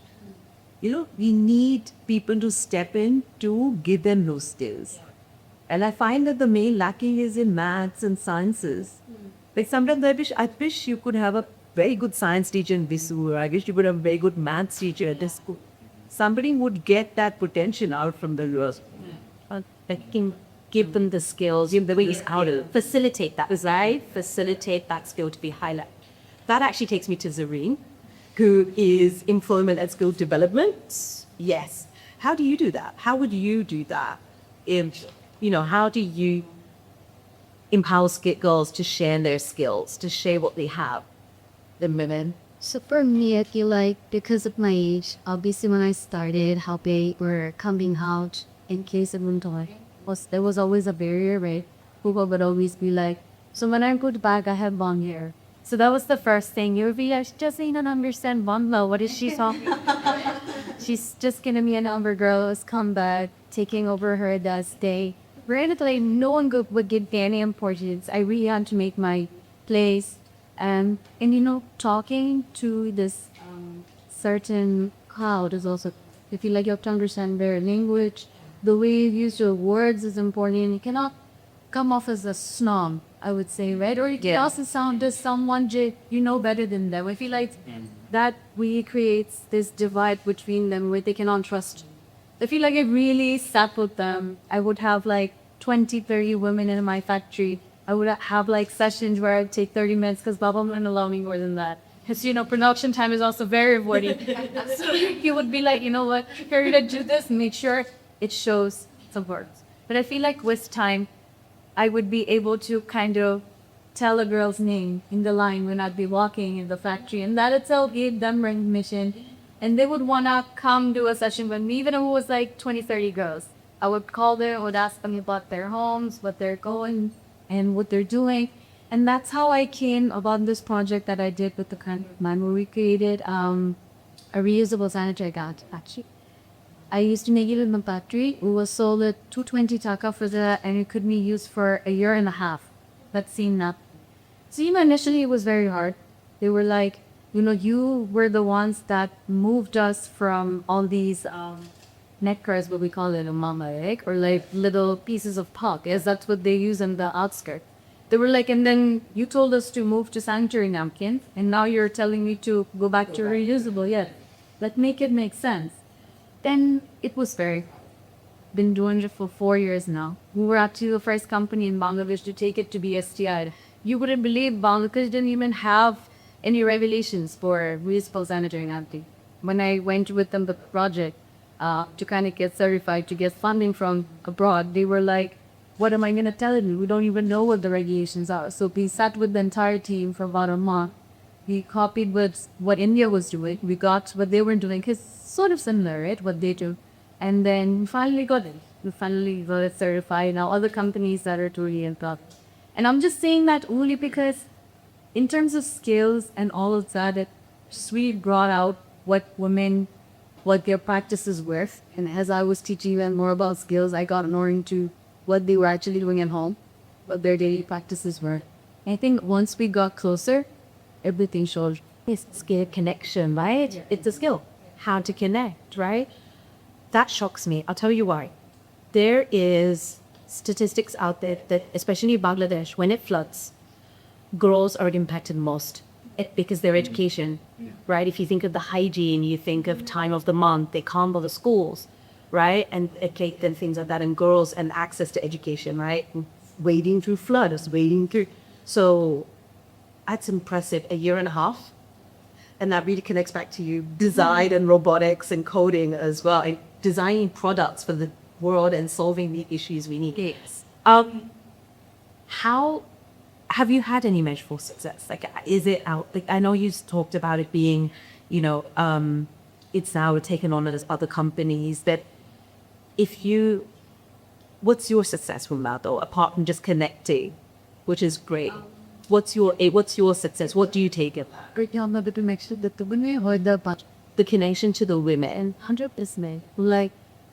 We need people to step in to give them those skills. And I find that the main lacking is in maths and sciences. Like sometimes I wish you could have a very good science teacher in Visu, or I wish you could have a very good maths teacher at this school. Somebody would get that potential out from the girls. That can give them the skills, give them the ways how to facilitate that, right? Facilitate that skill to be highlighted. That actually takes me to Zareen, who is employment and skill development. Yes. How do you do that? How would you do that? How do you empower girls to share their skills, to share what they have? The women. So for me, I feel like because of my age, obviously when I started helping or coming out in case of mental there was always a barrier, right? People would always be like, so when I go back, I have long hair. So that was the first thing. You would be like, she doesn't even understand Bangla. What is she talking? She's just gonna be a number girl who's come back, taking over her that day. Granted, no one would give me any importance. I really had to make my place. And talking to this certain crowd is also, I feel like you have to understand their language. The way you use your words is important. You cannot come off as a snob, I would say, right? Or you can also sound as someone you know better than them. I feel like that really creates this divide between them where they cannot trust. I feel like I really sat with them. I would have 20, 30 women in my factory. I would have sessions where I'd take 30 minutes because Baba wouldn't allow me more than that. Because, production time is also very important. So he would be like, you know what, here to do this, make sure it shows some words. But I feel like with time, I would be able to kind of tell a girl's name in the line when I'd be walking in the factory. And that itself gave them recognition. And they would want to come to a session with me, even if it was 20, 30 girls. I would call them, would ask them about their homes, what they're going, and what they're doing. And that's how I came about this project that I did with the kind of man where we created a reusable sanitary guard, actually. I used to make it in the factory. It was sold at 220 taka for that, and it could be used for a year and a half. That's seen that. So, initially it was very hard. They were like, you were the ones that moved us from all these neckers, what we call it, mama, or little pieces of talk, as that's what they use in the outskirts. They were like, and then you told us to move to sanitary napkins, and now you're telling me to go back to reusable. Yeah, let's make it make sense. Then it was been doing it for 4 years now. We were actually the first company in Bangladesh to take it to be STI. You wouldn't believe Bangladesh didn't even have any regulations for reusable sanitary napkins. When I went with them the project to kind of get certified, to get funding from abroad, they were like, what am I going to tell you? We don't even know what the regulations are. So we sat with the entire team for about a month. We copied what India was doing. We got what they were doing. It's sort of similar, right? What they do. And then we finally got it. We finally got it certified. Now other companies that are totally involved. And I'm just saying that only because in terms of skills and all of that, it just really brought out what their practices were. And as I was teaching them more about skills, I got more into what they were actually doing at home, what their daily practices were. And I think once we got closer, everything showed. It's skill connection, right? It's a skill. How to connect, right? That shocks me. I'll tell you why. There is statistics out there that, especially in Bangladesh, when it floods, girls are impacted most because their education, right? If you think of the hygiene, you think of time of the month, they can't go to schools, right? And things like that, and girls and access to education, right? Wading through floods, So that's impressive. A year and a half. And that really connects back to you, design and robotics and coding as well, and designing products for the world and solving the issues we need. Yes. How have you had any measurable success? Is it out? I know you talked about it being, it's now taken on as other companies. But what's your success from that though? Apart from just connecting, which is great. What's your success? What do you take it? To make sure that when we heard The connection to the women. 100%.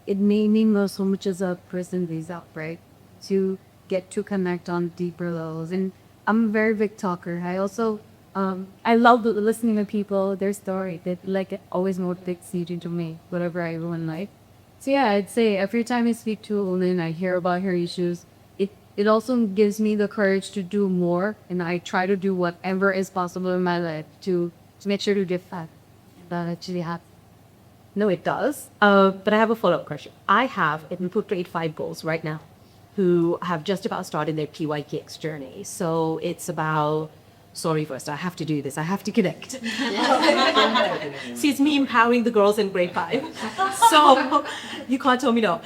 It made me know so much as a person these out, right? To get to connect on deeper levels. And I'm a very big talker. I also, I love listening to people, their story. That always motivates you to me, whatever I go in life. So yeah, I'd say every time I speak to a woman, I hear about her issues, it it also gives me the courage to do more, and I try to do whatever is possible in my life to make sure to get back. That actually happens. No, it does. But I have a follow-up question. I have in Input Grade 5 goals right now who have just about started their PYKX journey. So it's about, sorry first, I have to do this. I have to connect. See, it's me empowering the girls in grade 5. So you can't tell me no.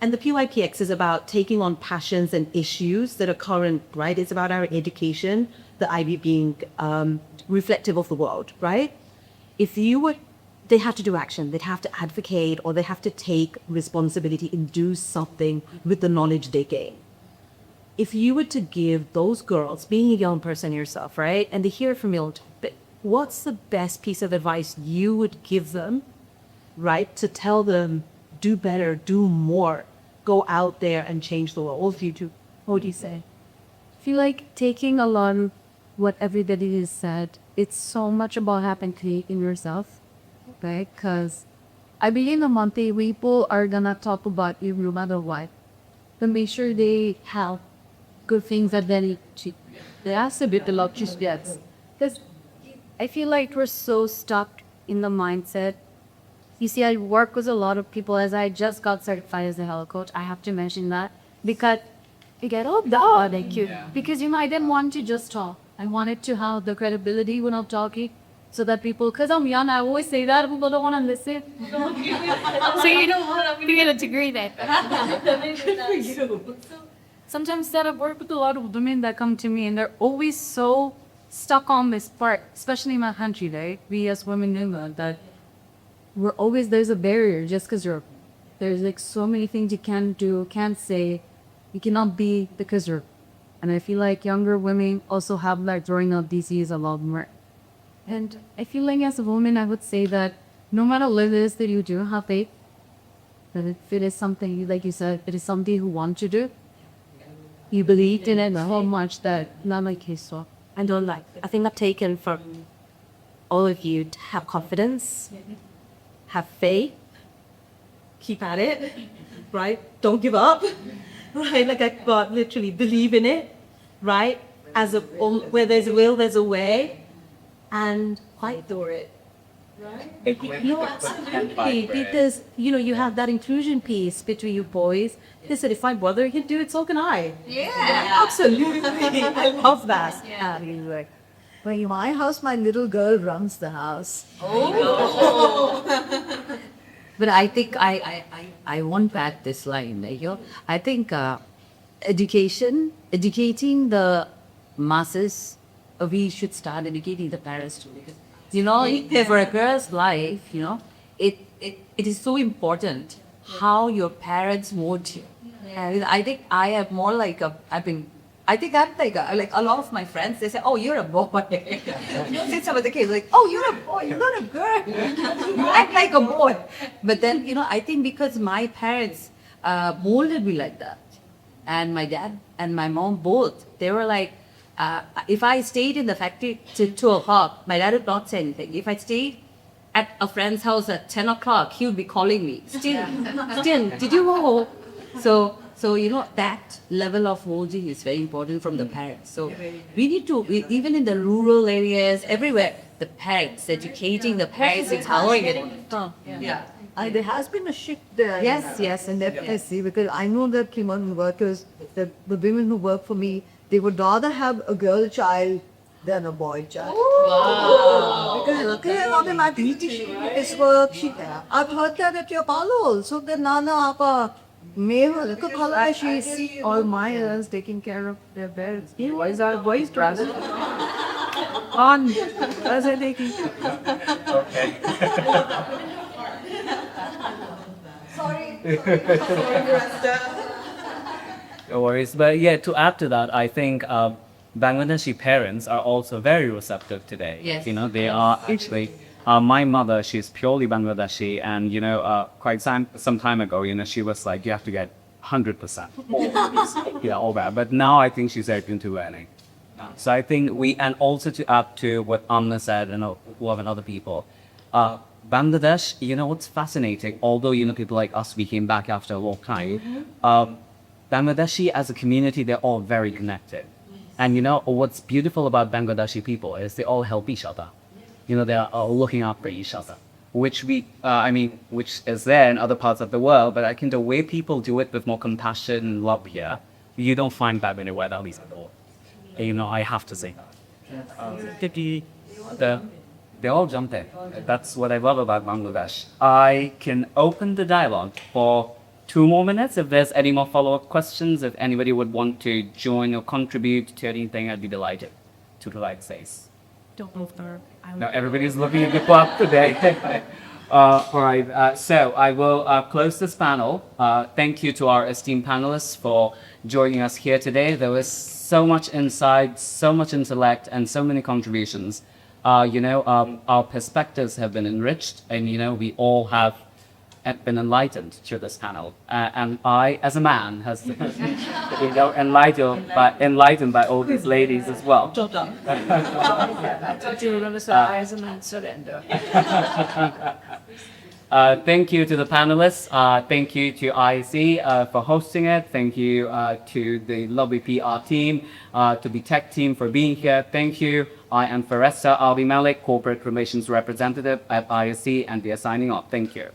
And the PYPX is about taking on passions and issues that are current, right? It's about our education, the IB being reflective of the world, right? If you were, they have to do action, they'd have to advocate, or they have to take responsibility and do something with the knowledge they gain. If you were to give those girls, being a young person yourself, right, and they hear from you, what's the best piece of advice you would give them, right, to tell them, do better, do more, go out there and change the world? All of you too. What do you say? I feel like taking along what everybody has said, it's so much about happening in yourself, okay? Because I believe the Monte people are gonna talk about you no matter what. But make sure they have good things that they has to be the luxury gets. Because I feel like we're so stuck in the mindset. You see, I work with a lot of people as I just got certified as a health coach. I have to mention that because you get, oh, duh, thank you. Because, I didn't want to just talk. I wanted to have the credibility when I'm talking so that people, because I'm young, I always say that, people don't want to listen. So you don't want to get a degree then. Sometimes that I've worked with a lot of women that come to me and they're always so stuck on this part, especially in my country, right? We as women know that we're always, there's a barrier just because there's like so many things you can't do, can't say, you cannot be because you're, and I feel like younger women also have like growing up disease a lot more. And I feel like as a woman, I would say that no matter what it is that you do, have faith. That if it is something, like you said, it is something you want to do, you believed in it so much that not like his so. I don't like. I think I've taken from all of you to have confidence, have faith, keep at it, right? Don't give up, right? Like I got literally believe in it, right? Where there's a will, there's a way, and fight for it. Right? No, absolutely. Because, you have that inclusion piece between you boys. They said, if my brother can do it, so can I. Yeah. Absolutely. I love that. Yeah. Well, in my house, my little girl runs the house. But I think I want back this line. I think educating the masses, we should start educating the parents too. Because, for a girl's life, it is so important how your parents mold you. Yeah, I think I am more like I think I'm like a lot of my friends, they say, oh, you're a boy. Since I was a kid, like, oh, you're a boy, you're not a girl. You act like a boy. But then, I think because my parents molded me like that, and my dad and my mom both, they were like, if I stayed in the factory till 2 o'clock, my dad would not say anything. If I stayed at a friend's house at 10 o'clock, he would be calling me. Still, did you go home? So that level of molding is very important from the parents. So we need to, even in the rural areas, everywhere, the parents, educating the parents, empowering it. Yeah. There has been a shift there. Yes, and definitely, because I know that women workers, the women who work for me, they would rather have a girl child than a boy child. Wow. Because automatically it's work. I've heard that at your parlor also. The Nana Apa She's all Maya's taking care of their beds. Boys are boys rather. On. As I taking. Okay. Sorry. No worries. But yeah, to add to that, I think Bangladeshi parents are also very receptive today. Yes. They are actually. My mother, she's purely Bangladeshi, and quite some time ago, she was like, you have to get 100%. All that. But now I think she's open to learning. So I think and also to add to what Amna said, and Love and other people, Bangladesh, what's fascinating, although, people like us, we came back after a long time, Bangladeshi as a community, they're all very connected. And you know, what's beautiful about Bangladeshi people is they all help each other. You know, they're all looking after each other, which which is there in other parts of the world, but I think the way people do it with more compassion and love here, you don't find that anywhere else at all. You know, I have to say. They all jump in. That's what I love about Bangladesh. I can open the dialogue for 2 more minutes. If there's any more follow-up questions, if anybody would want to join or contribute to anything, I'd be delighted to provide space. Don't move her. Now everybody's looking at the clock today. All right, so I will close this panel. Thank you to our esteemed panelists for joining us here today. There was so much insight, so much intellect, and so many contributions. Our perspectives have been enriched, and we all have been enlightened through this panel. And I, as a man, has been enlightened by all these ladies as well. I thought you were going to say I as a man surrender. Thank you to the panelists. Thank you to ISD for hosting it. Thank you to the lovely PR team, to the tech team for being here. Thank you. I am Faresta Ali Malik, Corporate Relations Representative at ISD, and we are signing off. Thank you.